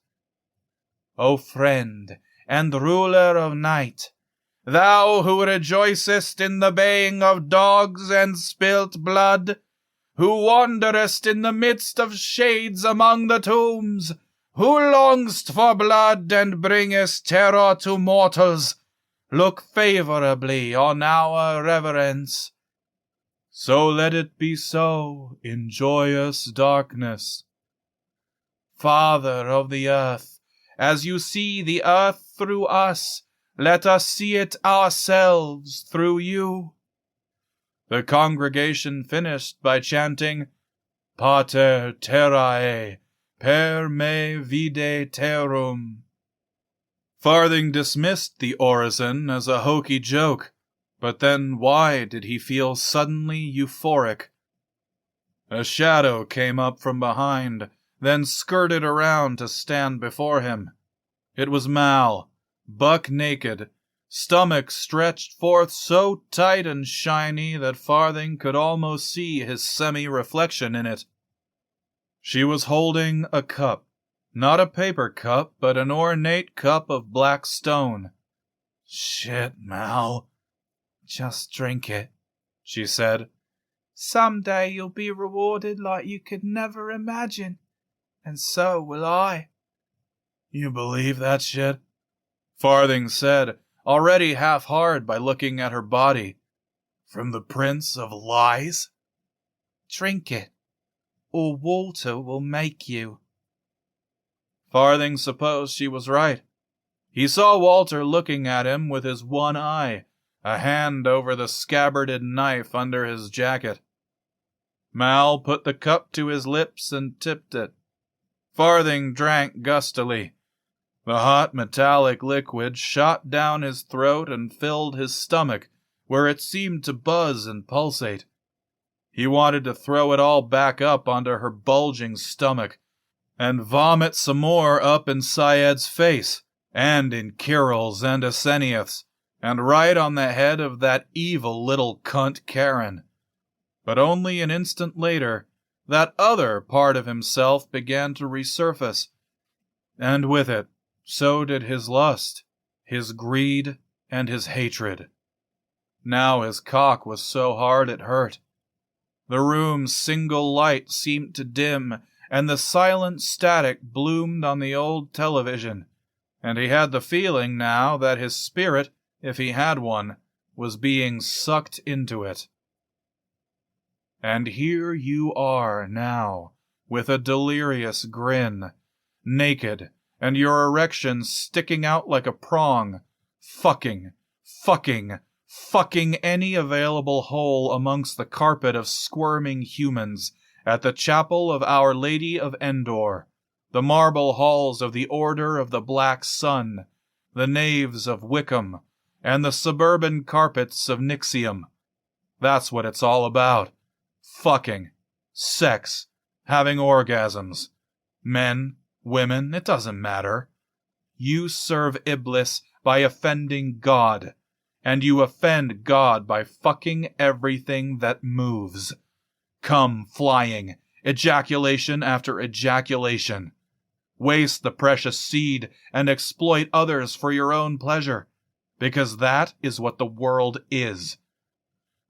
O friend and ruler of night, thou who rejoicest in the baying of dogs and spilt blood, who wanderest in the midst of shades among the tombs, who longest for blood and bringest terror to mortals, look favorably on our reverence. So let it be so in joyous darkness. Father of the earth, as you see the earth through us, let us see it ourselves through you. The congregation finished by chanting, Pater terrae, per me vide terrum. Farthing dismissed the orison as a hokey joke, but then why did he feel suddenly euphoric? A shadow came up from behind, then skirted around to stand before him. It was Mal, buck naked, stomach stretched forth so tight and shiny that Farthing could almost see his semi-reflection in it. She was holding a cup, not a paper cup, but an ornate cup of black stone. "Shit, Mal. Just drink it," she said. "Someday you'll be rewarded like you could never imagine. And so will I." "You believe that shit?" Farthing said, already half-hard by looking at her body. "From the Prince of Lies?" "Drink it, or Walter will make you." Farthing supposed she was right. He saw Walter looking at him with his one eye, a hand over the scabbarded knife under his jacket. Mal put the cup to his lips and tipped it. Farthing drank gustily. The hot metallic liquid shot down his throat and filled his stomach, where it seemed to buzz and pulsate. He wanted to throw it all back up onto her bulging stomach, and vomit some more up in Syed's face, and in Kirill's and Asenioth's, and right on the head of that evil little cunt Karen. But only an instant later, that other part of himself began to resurface, and with it, so did his lust, his greed, and his hatred. Now his cock was so hard it hurt. The room's single light seemed to dim, and the silent static bloomed on the old television, and he had the feeling now that his spirit, if he had one, was being sucked into it. And here you are now, with a delirious grin, naked, and your erection sticking out like a prong, fucking any available hole amongst the carpet of squirming humans at the chapel of Our Lady of Endor, the marble halls of the Order of the Black Sun, the naves of Wickham, and the suburban carpets of Nixium. That's what it's all about. Fucking. Sex. Having orgasms. Men, women, it doesn't matter. You serve Iblis by offending God, and you offend God by fucking everything that moves. Come flying, ejaculation after ejaculation. Waste the precious seed and exploit others for your own pleasure, because that is what the world is.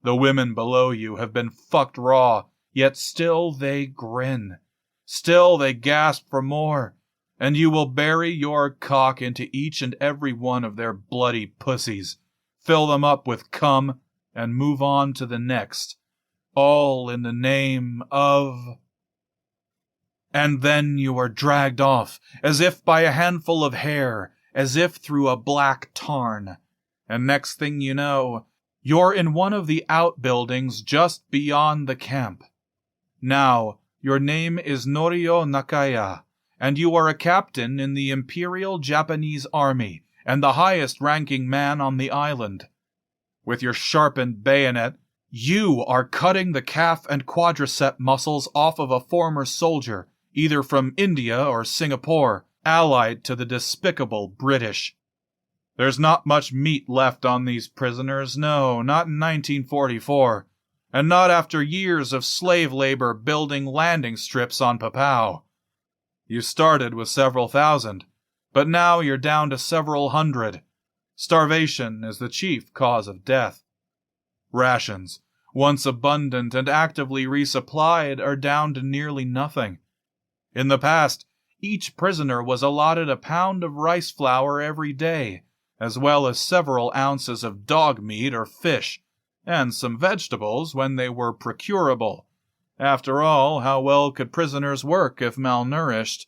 The women below you have been fucked raw, yet still they grin. Still they gasp for more, and you will bury your cock into each and every one of their bloody pussies, fill them up with cum, and move on to the next, all in the name of... And then you are dragged off, as if by a handful of hair, as if through a black tarn. And next thing you know, you're in one of the outbuildings just beyond the camp. Now, your name is Norio Nakaya, and you are a captain in the Imperial Japanese Army, and the highest-ranking man on the island. With your sharpened bayonet, you are cutting the calf and quadricep muscles off of a former soldier, either from India or Singapore, allied to the despicable British. There's not much meat left on these prisoners, no, not in 1944, and not after years of slave labor building landing strips on Papau. You started with several thousand, but now you're down to several hundred. Starvation is the chief cause of death. Rations, once abundant and actively resupplied, are down to nearly nothing. In the past, each prisoner was allotted a pound of rice flour every day, as well as several ounces of dog meat or fish, and some vegetables when they were procurable. After all, how well could prisoners work if malnourished?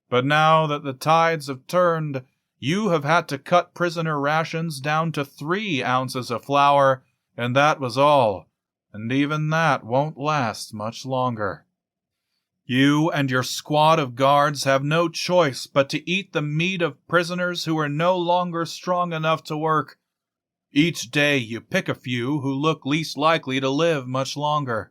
But now that the tides have turned, you have had to cut prisoner rations down to 3 ounces of flour, and that was all, and even that won't last much longer. You and your squad of guards have no choice but to eat the meat of prisoners who are no longer strong enough to work. Each day you pick a few who look least likely to live much longer.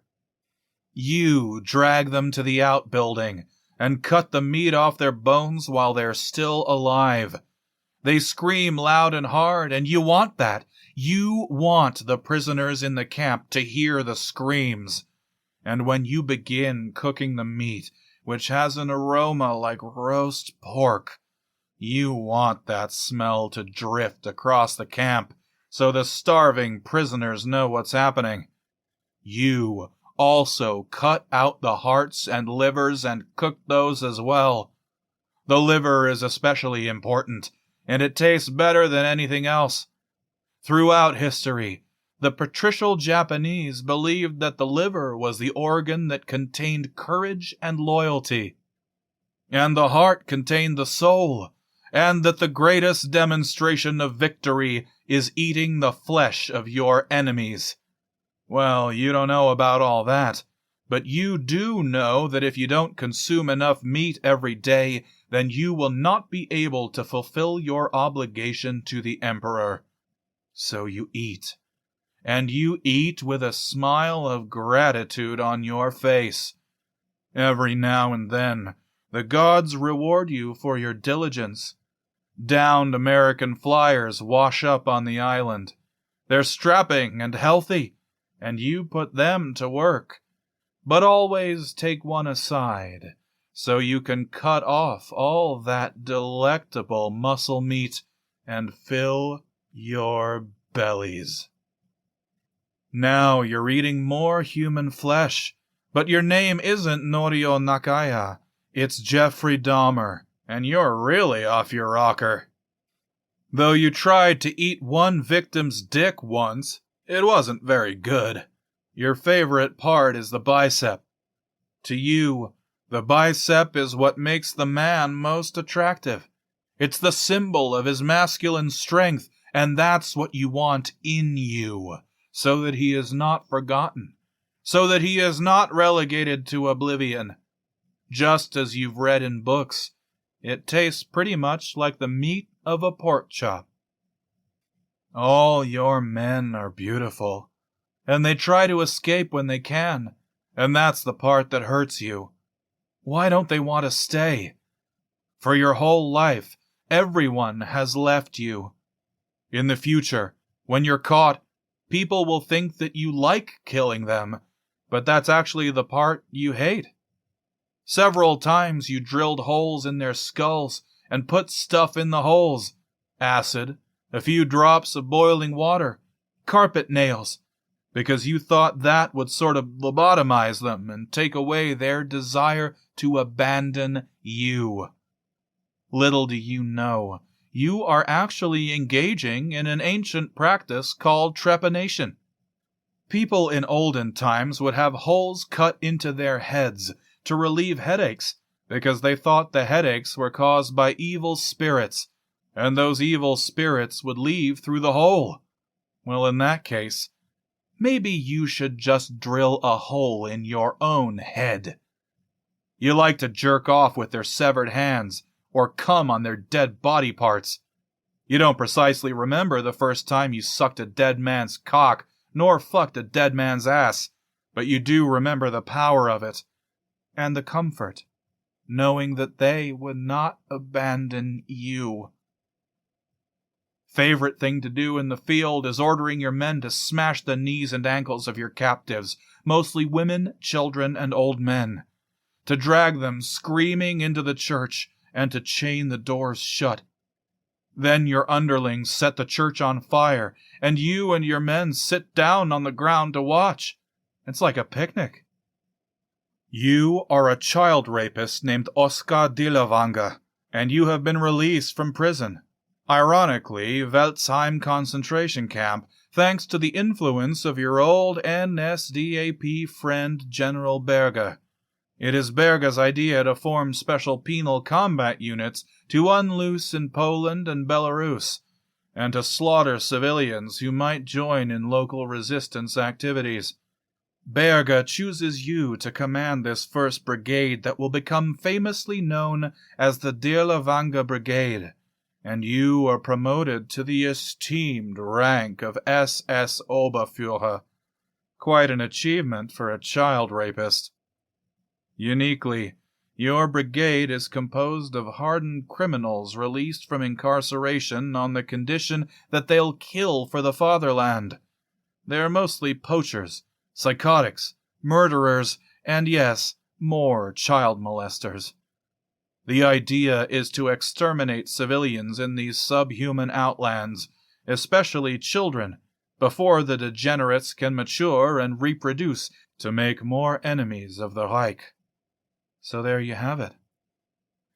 You drag them to the outbuilding and cut the meat off their bones while they're still alive. They scream loud and hard, and you want that. You want the prisoners in the camp to hear the screams. And when you begin cooking the meat, which has an aroma like roast pork, you want that smell to drift across the camp so the starving prisoners know what's happening. You also cut out the hearts and livers and cook those as well. The liver is especially important, and it tastes better than anything else. Throughout history, the patricial Japanese believed that the liver was the organ that contained courage and loyalty, and the heart contained the soul, and that the greatest demonstration of victory is eating the flesh of your enemies. Well, you don't know about all that, but you do know that if you don't consume enough meat every day, then you will not be able to fulfill your obligation to the Emperor. So you eat. And you eat with a smile of gratitude on your face. Every now and then, the gods reward you for your diligence. Downed American flyers wash up on the island. They're strapping and healthy, and you put them to work. But always take one aside, so you can cut off all that delectable muscle meat and fill your bellies. Now you're eating more human flesh, but your name isn't Norio Nakaya. It's Jeffrey Dahmer, and you're really off your rocker. Though you tried to eat one victim's dick once, it wasn't very good. Your favorite part is the bicep. To you, The bicep is what makes the man most attractive. It's the symbol of his masculine strength, and that's what you want in you, so that he is not forgotten, so that he is not relegated to oblivion. Just as you've read in books, it tastes pretty much like the meat of a pork chop. All your men are beautiful, and they try to escape when they can, and that's the part that hurts you. Why don't they want to stay? For your whole life, everyone has left you. In the future, when you're caught, people will think that you like killing them, but that's actually the part you hate. Several times you drilled holes in their skulls and put stuff in the holes. Acid, a few drops of boiling water, carpet nails, because you thought that would sort of lobotomize them and take away their desire to abandon you. Little do you know, you are actually engaging in an ancient practice called trepanation. People in olden times would have holes cut into their heads to relieve headaches, because they thought the headaches were caused by evil spirits, and those evil spirits would leave through the hole. Well, in that case, maybe you should just drill a hole in your own head. You like to jerk off with their severed hands, or cum on their dead body parts. You don't precisely remember the first time you sucked a dead man's cock, nor fucked a dead man's ass, but you do remember the power of it, and the comfort, knowing that they would not abandon you. Favorite thing to do in the field is ordering your men to smash the knees and ankles of your captives, mostly women, children, and old men, to drag them screaming into the church, and to chain the doors shut. Then your underlings set the church on fire, and you and your men sit down on the ground to watch. It's like a picnic. You are a child rapist named Oscar de la Vanga, and you have been released from prison. Ironically, Veldsheim concentration camp, thanks to the influence of your old NSDAP friend General Berger. It is Berger's idea to form special penal combat units to unloose in Poland and Belarus, and to slaughter civilians who might join in local resistance activities. Berger chooses you to command this first brigade that will become famously known as the De la Vanga Brigade, and you are promoted to the esteemed rank of SS Oberführer. Quite an achievement for a child rapist. Uniquely, your brigade is composed of hardened criminals released from incarceration on the condition that they'll kill for the fatherland. They're mostly poachers, psychotics, murderers, and yes, more child molesters. The idea is to exterminate civilians in these subhuman outlands, especially children, before the degenerates can mature and reproduce to make more enemies of the Reich. So there you have it.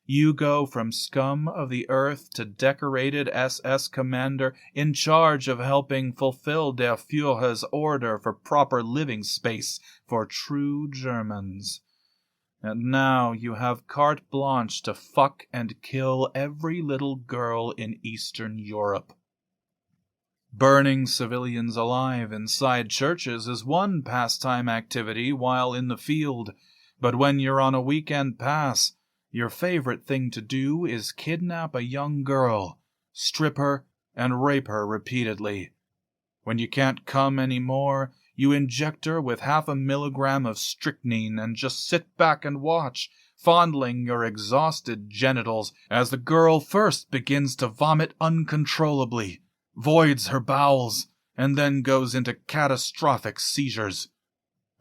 You go from scum of the earth to decorated SS commander in charge of helping fulfill der Führer's order for proper living space for true Germans. And now you have carte blanche to fuck and kill every little girl in Eastern Europe. Burning civilians alive inside churches is one pastime activity while in the field, but when you're on a weekend pass, your favorite thing to do is kidnap a young girl, strip her, and rape her repeatedly. When you can't come any more, you inject her with 0.5 milligram of strychnine and just sit back and watch, fondling your exhausted genitals as the girl first begins to vomit uncontrollably, voids her bowels, and then goes into catastrophic seizures.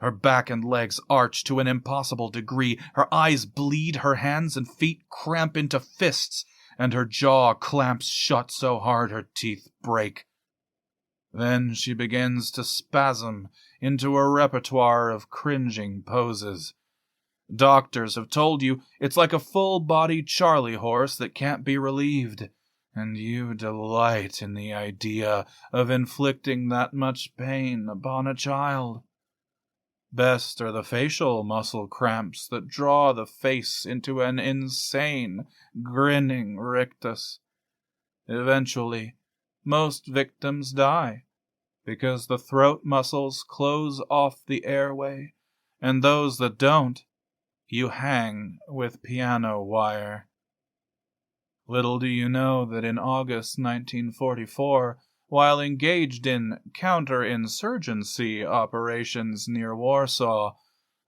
Her back and legs arch to an impossible degree, her eyes bleed, her hands and feet cramp into fists, and her jaw clamps shut so hard her teeth break. Then she begins to spasm into a repertoire of cringing poses. Doctors have told you it's like a full-body Charlie horse that can't be relieved, and you delight in the idea of inflicting that much pain upon a child. Best are the facial muscle cramps that draw the face into an insane, grinning rictus. Eventually, most victims die, because the throat muscles close off the airway, and those that don't, you hang with piano wire. Little do you know that in August 1944, while engaged in counterinsurgency operations near Warsaw,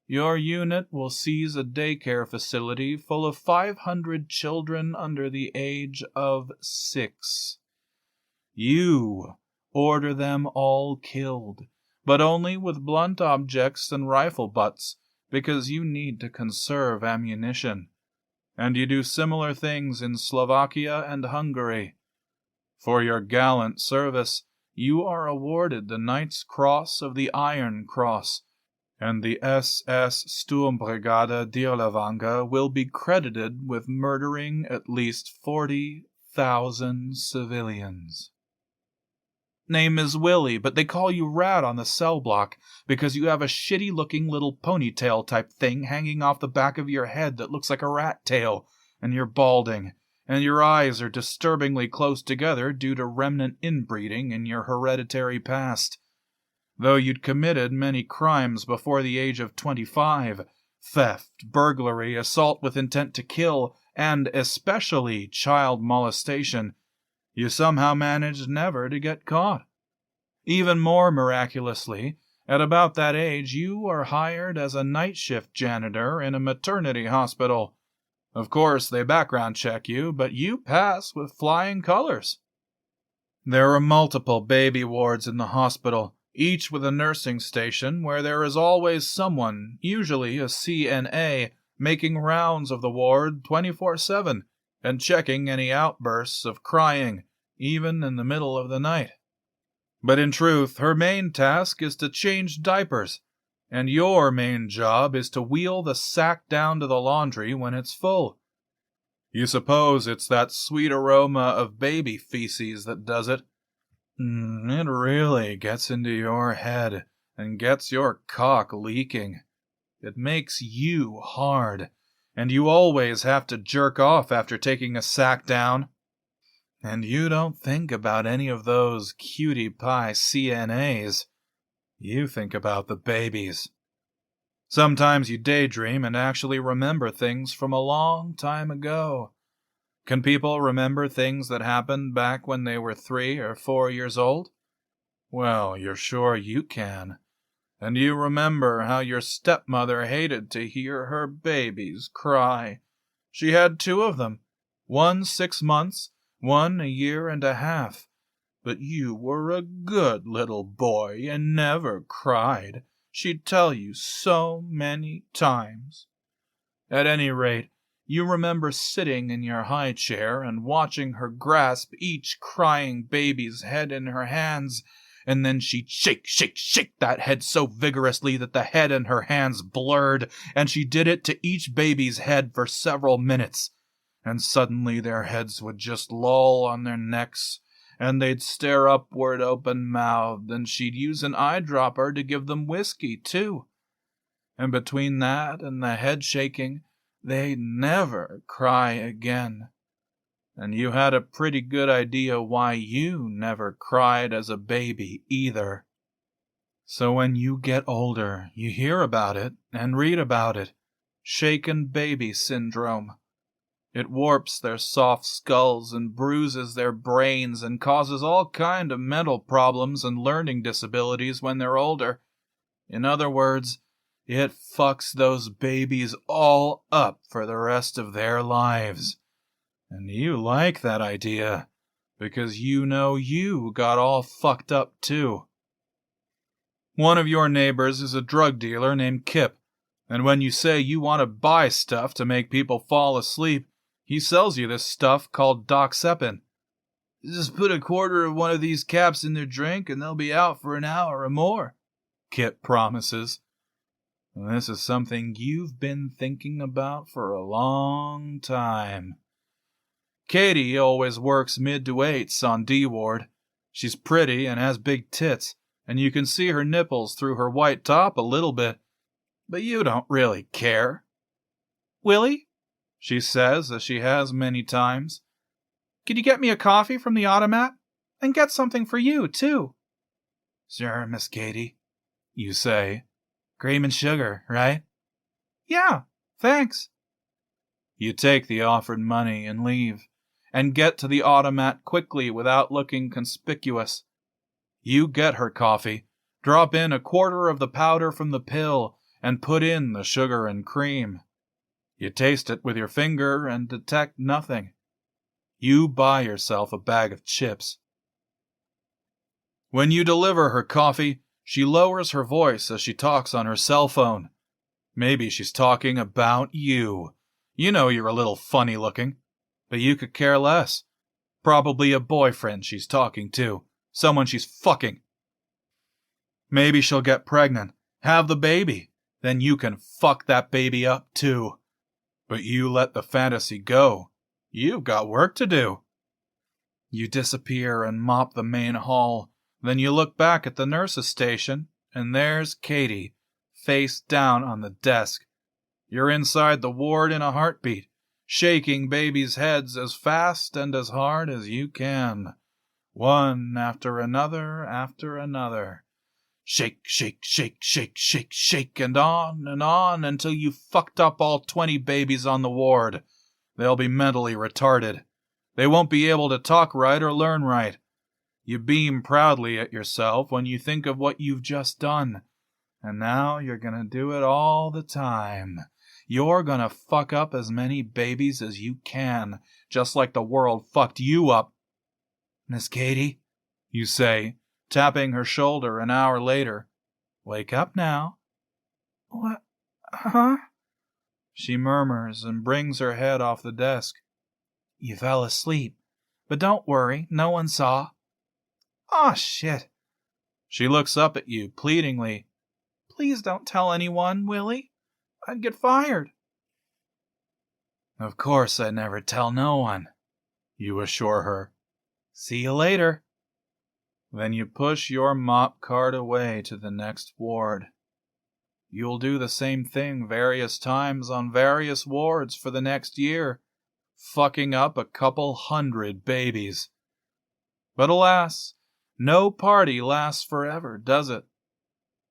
your unit will seize a daycare facility full of 500 children under the age of 6. You order them all killed, but only with blunt objects and rifle butts, because you need to conserve ammunition. And you do similar things in Slovakia and Hungary. For your gallant service, you are awarded the Knight's Cross of the Iron Cross, and the SS Sturmbrigade Dirlewanger will be credited with murdering at least 40,000 civilians. Name is Willie, but they call you Rat on the cell block because you have a shitty-looking little ponytail type thing hanging off the back of your head that looks like a rat tail, and you're balding, and your eyes are disturbingly close together due to remnant inbreeding in your hereditary past. Though you'd committed many crimes before the age of 25, theft, burglary, assault with intent to kill, and especially child molestation, you somehow managed never to get caught. Even more miraculously, at about that age, you are hired as a night shift janitor in a maternity hospital. Of course, they background check you, but you pass with flying colors. There are multiple baby wards in the hospital, each with a nursing station where there is always someone, usually a CNA, making rounds of the ward 24/7 and checking any outbursts of crying, even in the middle of the night. But in truth, her main task is to change diapers, and your main job is to wheel the sack down to the laundry when it's full. You suppose it's that sweet aroma of baby feces that does it. It really gets into your head and gets your cock leaking. It makes you hard, and you always have to jerk off after taking a sack down. And you don't think about any of those cutie pie CNAs. You think about the babies. Sometimes you daydream and actually remember things from a long time ago. Can people remember things that happened back when they were 3 or 4 years old? Well, you're sure you can. And you remember how your stepmother hated to hear her babies cry. She had 2 of them, one 6 months, one 1.5 years. But you were a good little boy and never cried. She'd tell you so many times. At any rate, you remember sitting in your high chair and watching her grasp each crying baby's head in her hands, and then she'd shake that head so vigorously that the head and her hands blurred, and she did it to each baby's head for several minutes, and suddenly their heads would just loll on their necks, and they'd stare upward open-mouthed, and she'd use an eyedropper to give them whiskey, too. And between that and the head shaking, they'd never cry again. And you had a pretty good idea why you never cried as a baby either. So when you get older, you hear about it and read about it. Shaken baby syndrome. It warps their soft skulls and bruises their brains and causes all kind of mental problems and learning disabilities when they're older. In other words, it fucks those babies all up for the rest of their lives. And you like that idea, because you know you got all fucked up too. One of your neighbors is a drug dealer named Kip, and when you say you want to buy stuff to make people fall asleep, he sells you this stuff called Doxepin. Just put a quarter of one of these caps in their drink and they'll be out for an hour or more, Kip promises. And this is something you've been thinking about for a long time. Katie always works mid to 8s on D ward. She's pretty and has big tits, and you can see her nipples through her white top a little bit, but you don't really care. Willie, she says, as she has many times, could you get me a coffee from the automat? And get something for you, too. Sure, Miss Katie, you say. Cream and sugar, right? Yeah, thanks. You take the offered money and leave, and get to the automat quickly without looking conspicuous. You get her coffee, drop in 1/4 of the powder from the pill, and put in the sugar and cream. You taste it with your finger and detect nothing. You buy yourself a bag of chips. When you deliver her coffee, she lowers her voice as she talks on her cell phone. Maybe she's talking about you. You know you're a little funny looking, but you could care less. Probably a boyfriend she's talking to, someone she's fucking. Maybe she'll get pregnant, have the baby, then you can fuck that baby up too. But you let the fantasy go. You've got work to do. You disappear and mop the main hall. Then you look back at the nurse's station, and there's Katie, face down on the desk. You're inside the ward in a heartbeat, shaking babies' heads as fast and as hard as you can. One after another after another. Shake, shake, shake, shake, shake, shake, and on until you fucked up all 20 babies on the ward. They'll be mentally retarded. They won't be able to talk right or learn right. You beam proudly at yourself when you think of what you've just done. And now you're gonna do it all the time. You're gonna fuck up as many babies as you can, just like the world fucked you up. Miss Katie, you say, tapping her shoulder an hour later. Wake up now. What? Huh? She murmurs and brings her head off the desk. You fell asleep, but don't worry, no one saw. Aw, shit. She looks up at you pleadingly. Please don't tell anyone, Willie. I'd get fired. Of course I'd never tell no one, you assure her. See you later. Then you push your mop cart away to the next ward. You'll do the same thing various times on various wards for the next year, fucking up a couple 100 babies. But alas, no party lasts forever, does it?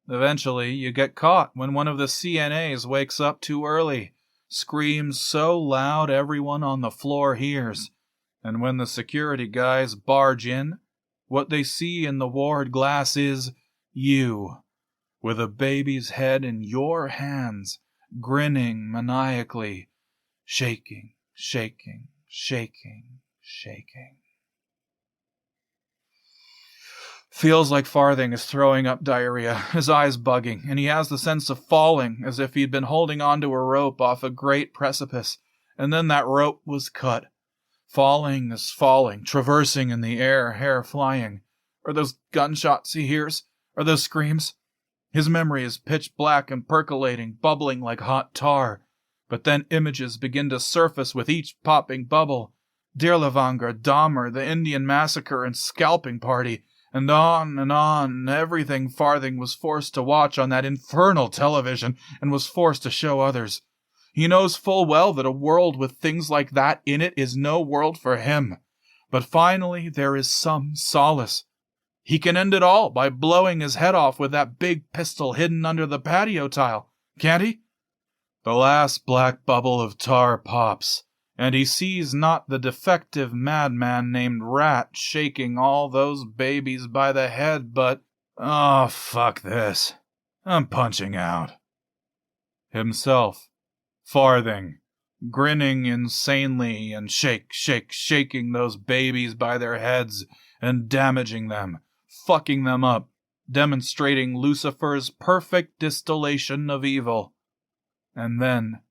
Eventually, you get caught when one of the CNAs wakes up too early, screams so loud everyone on the floor hears, and when the security guys barge in, what they see in the ward glass is you, with a baby's head in your hands, grinning maniacally, shaking, shaking, shaking, shaking. Feels like Farthing is throwing up diarrhea, his eyes bugging, and he has the sense of falling as if he'd been holding onto a rope off a great precipice, and then that rope was cut. Falling is falling, traversing in the air, hair flying. Are those gunshots he hears? Are those screams? His memory is pitch black and percolating, bubbling like hot tar. But then images begin to surface with each popping bubble. Dirlevanger, Dahmer, the Indian massacre and scalping party, and on, everything Farthing was forced to watch on that infernal television and was forced to show others. He knows full well that a world with things like that in it is no world for him. But finally there is some solace. He can end it all by blowing his head off with that big pistol hidden under the patio tile, can't he? The last black bubble of tar pops, and he sees not the defective madman named Rat shaking all those babies by the head, but, oh, fuck this. I'm punching out. Himself, Farthing, grinning insanely and shaking those babies by their heads and damaging them, fucking them up, demonstrating Lucifer's perfect distillation of evil. And then,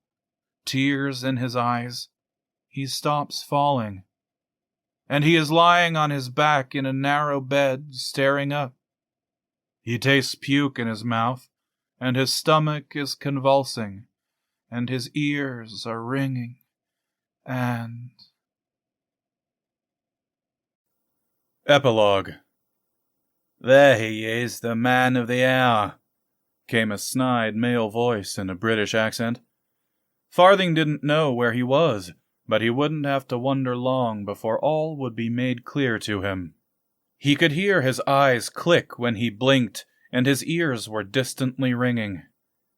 tears in his eyes, he stops falling, and he is lying on his back in a narrow bed, staring up. He tastes puke in his mouth, and his stomach is convulsing, and his ears are ringing, and... Epilogue. There he is, the man of the hour. came a snide male voice in a British accent. Farthing didn't know where he was, but he wouldn't have to wonder long before all would be made clear to him. He could hear his eyes click when he blinked, and his ears were distantly ringing.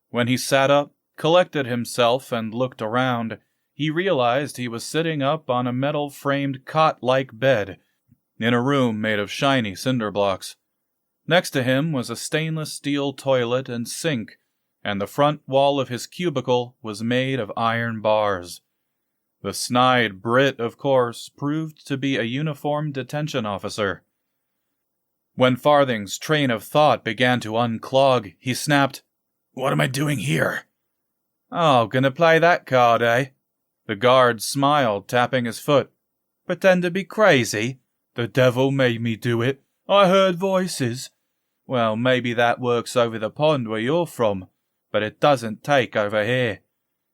When he sat up, collected himself, and looked around, he realized he was sitting up on a metal-framed cot-like bed in a room made of shiny cinder blocks. Next to him was a stainless steel toilet and sink, and the front wall of his cubicle was made of iron bars. The snide Brit, of course, proved to be a uniformed detention officer. When Farthing's train of thought began to unclog, he snapped, "What am I doing here?" "Oh, gonna play that card, eh?" The guard smiled, tapping his foot. "Pretend to be crazy? The devil made me do it. I heard voices. Well, maybe that works over the pond where you're from, but it doesn't take over here.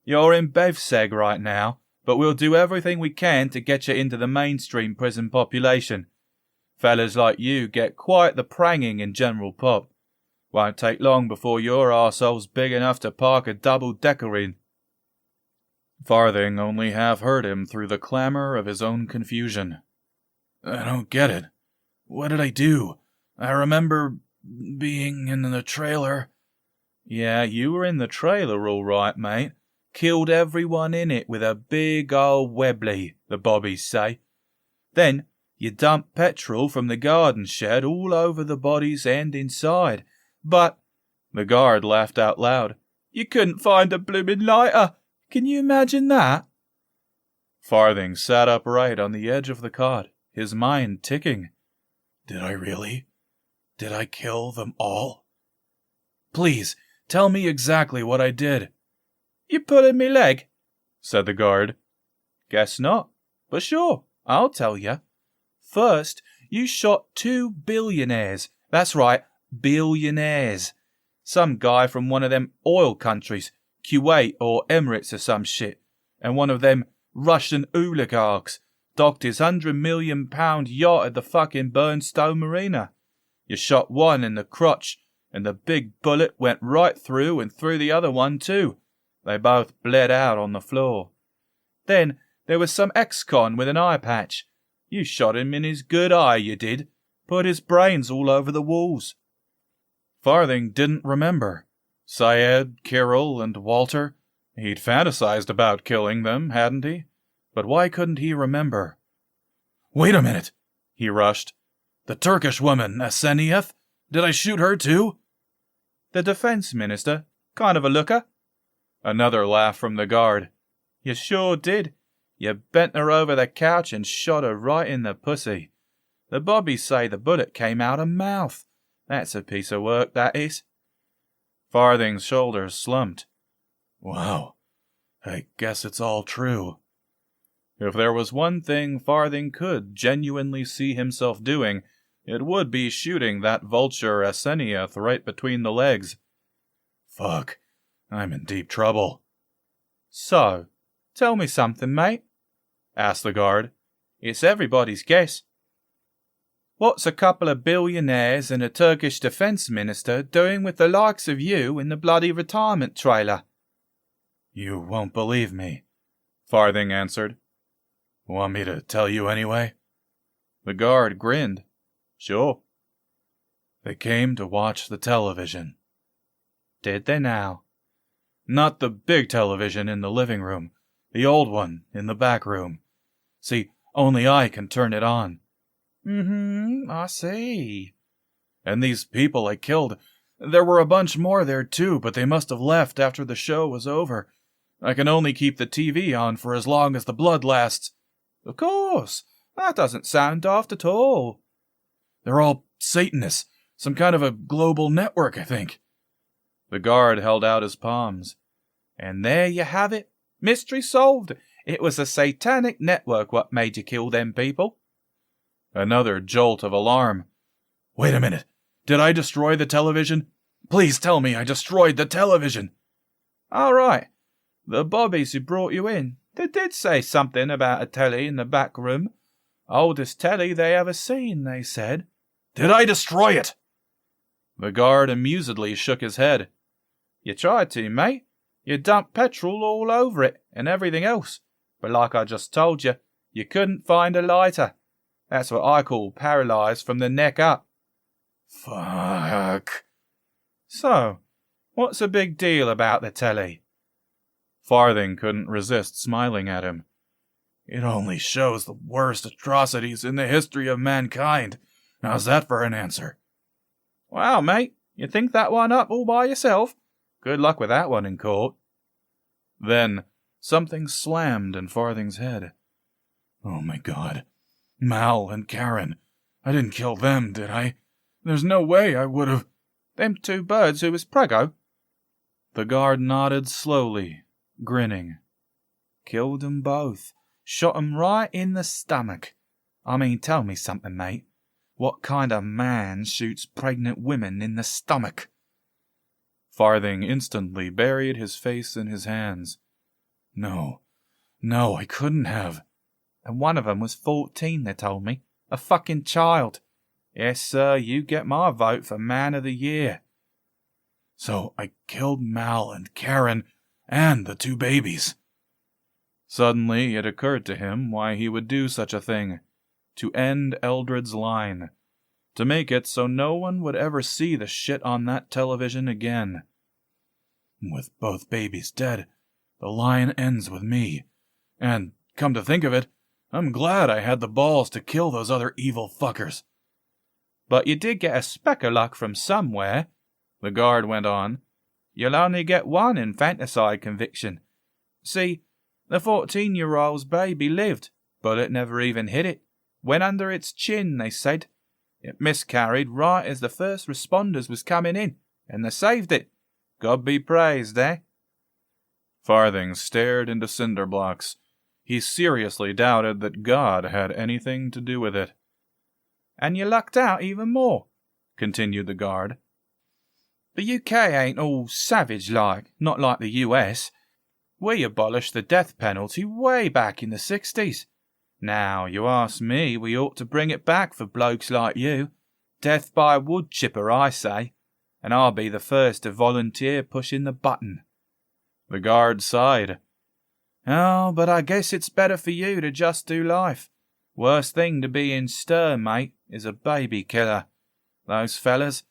You're in Bevseg right now, but we'll do everything we can to get you into the mainstream prison population. Fellas like you get quite the pranging in general pop. Won't take long before your arsehole's big enough to park a double-decker in." Farthing only half heard him through the clamor of his own confusion. "I don't get it. What did I do? I remember being in the trailer." "Yeah, you were in the trailer all right, mate. Killed everyone in it with a big old Webley, the bobbies say. Then you dumped petrol from the garden shed all over the bodies and inside. But," the guard laughed out loud, "you couldn't find a bloomin' lighter. Can you imagine that?" Farthing sat upright on the edge of the cot, his mind ticking. Did I really? Did I kill them all? "Please, tell me exactly what I did." "You pulling me leg?" said the guard. "Guess not, but sure, I'll tell you. First, you shot 2 billionaires. That's right, billionaires. Some guy from one of them oil countries, Kuwait or Emirates or some shit, and one of them Russian oligarchs docked his £100 million yacht at the fucking Burnstow marina. You shot one in the crotch, and the big bullet went right through and through the other one too. They both bled out on the floor. Then there was some ex-con with an eye patch. You shot him in his good eye, you did. Put his brains all over the walls." Farthing didn't remember. Syed, Kirill, and Walter. He'd fantasized about killing them, hadn't he? But why couldn't he remember? "Wait a minute," he rushed. "The Turkish woman, Aseniev? Did I shoot her too?" "The defense minister? Kind of a looker." Another laugh from the guard. "You sure did. You bent her over the couch and shot her right in the pussy. The bobbies say the bullet came out her mouth. That's a piece of work, that is." Farthing's shoulders slumped. "Wow, I guess it's all true." If there was one thing Farthing could genuinely see himself doing, it would be shooting that vulture Aseniev right between the legs. Fuck, I'm in deep trouble. "So, tell me something, mate," asked the guard. "It's everybody's guess. What's a couple of billionaires and a Turkish defense minister doing with the likes of you in the bloody retirement trailer?" "You won't believe me," Farthing answered. "Want me to tell you anyway?" The guard grinned. "Sure." "They came to watch the television." "Did they now?" "Not the big television in the living room. The old one in the back room. See, only I can turn it on." I see." "And these people I killed, there were a bunch more there too, but they must have left after the show was over. I can only keep the TV on for as long as the blood lasts." "Of course. That doesn't sound daft at all." "They're all Satanists. Some kind of a global network, I think." The guard held out his palms. "And there you have it. Mystery solved. It was a satanic network what made you kill them people." Another jolt of alarm. "Wait a minute. Did I destroy the television? Please tell me I destroyed the television." "All right. The bobbies who brought you in, they did say something about a telly in the back room. Oldest telly they ever seen, they said." "Did I destroy it?" The guard amusedly shook his head. You tried to, mate. You dumped petrol all over it and everything else. But like I just told you, you couldn't find a lighter. That's what I call paralysed from the neck up. Fuck. So, what's the big deal about the telly? Farthing couldn't resist smiling at him. It only shows the worst atrocities in the history of mankind. How's that for an answer? Well, mate, you think that one up all by yourself? Good luck with that one in court. Then, something slammed in Farthing's head. Oh my God. Mal and Karen. I didn't kill them, did I? There's no way I would have. Them two birds who was preggo? The guard nodded slowly, grinning. Killed 'em both. Shot 'em right in the stomach. I mean, tell me something, mate. What kind of man shoots pregnant women in the stomach? Farthing instantly buried his face in his hands. No, I couldn't have. And one of 'em was 14, they told me. A fucking child. Yes, sir, you get my vote for Man of the Year. So I killed Mal and Karen and the two babies. Suddenly it occurred to him why he would do such a thing. To end Eldred's line. To make it so no one would ever see the shit on that television again. With both babies dead, the line ends with me. And, come to think of it, I'm glad I had the balls to kill those other evil fuckers. But you did get a speck of luck from somewhere, the guard went on. You'll only get one infanticide conviction. See, the 14-year-old's baby lived. Bullet never even hit it. Went under its chin, they said. It miscarried right as the first responders was coming in, and they saved it. God be praised, eh? Farthing stared into cinder blocks. He seriously doubted that God had anything to do with it. And you lucked out even more, continued the guard. The UK ain't all savage-like, not like the US. We abolished the death penalty way back in the 60s. Now, you ask me, we ought to bring it back for blokes like you. Death by wood chipper, I say. And I'll be the first to volunteer pushing the button. The guard sighed. Oh, but I guess it's better for you to just do life. Worst thing to be in stir, mate, is a baby killer. Those fellas,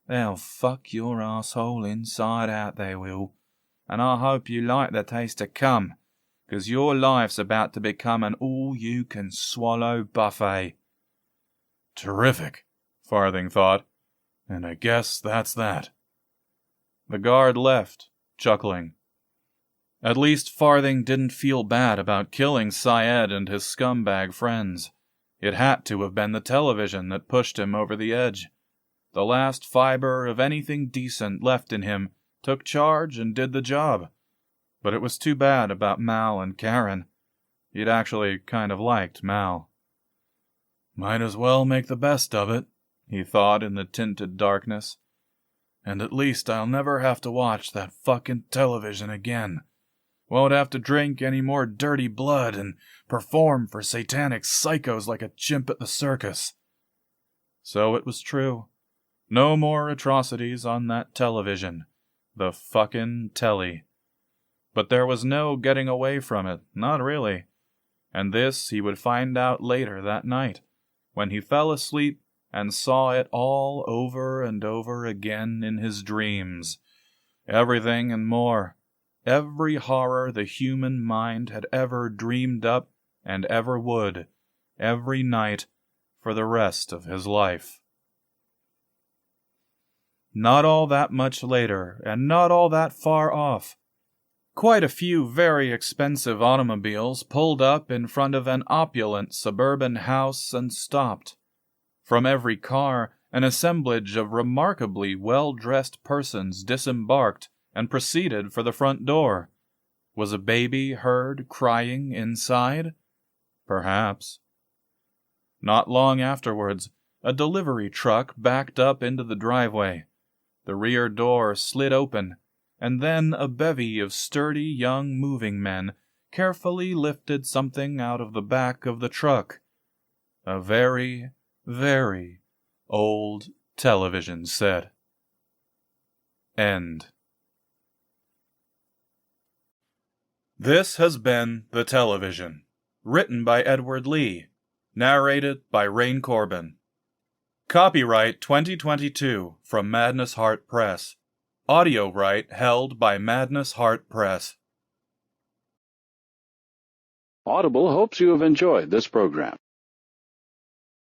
they'll fuck your asshole inside out, they will. And I hope you like the taste to come, 'cause your life's about to become an all-you-can-swallow buffet. Terrific, Farthing thought, and I guess that's that. The guard left, chuckling. At least Farthing didn't feel bad about killing Syed and his scumbag friends. It had to have been the television that pushed him over the edge. The last fiber of anything decent left in him took charge and did the job. But it was too bad about Mal and Karen. He'd actually kind of liked Mal. Might as well make the best of it, he thought in the tinted darkness. And at least I'll never have to watch that fucking television again. Won't have to drink any more dirty blood and perform for satanic psychos like a chimp at the circus. So it was true. No more atrocities on that television. The fucking telly. But there was no getting away from it, not really. And this he would find out later that night, when he fell asleep and saw it all over and over again in his dreams. Everything and more. Every horror the human mind had ever dreamed up and ever would, every night, for the rest of his life. Not all that much later, and not all that far off. Quite a few very expensive automobiles pulled up in front of an opulent suburban house and stopped. From every car, an assemblage of remarkably well-dressed persons disembarked and proceeded for the front door. Was a baby heard crying inside? Perhaps. Not long afterwards, a delivery truck backed up into the driveway. The rear door slid open, and then a bevy of sturdy young moving men carefully lifted something out of the back of the truck. A very, very old television set. End. This has been The Television, written by Edward Lee, narrated by Rain Corbin. Copyright 2022 from Madness Heart Press. Audio right held by Madness Heart Press. Audible hopes you have enjoyed this program.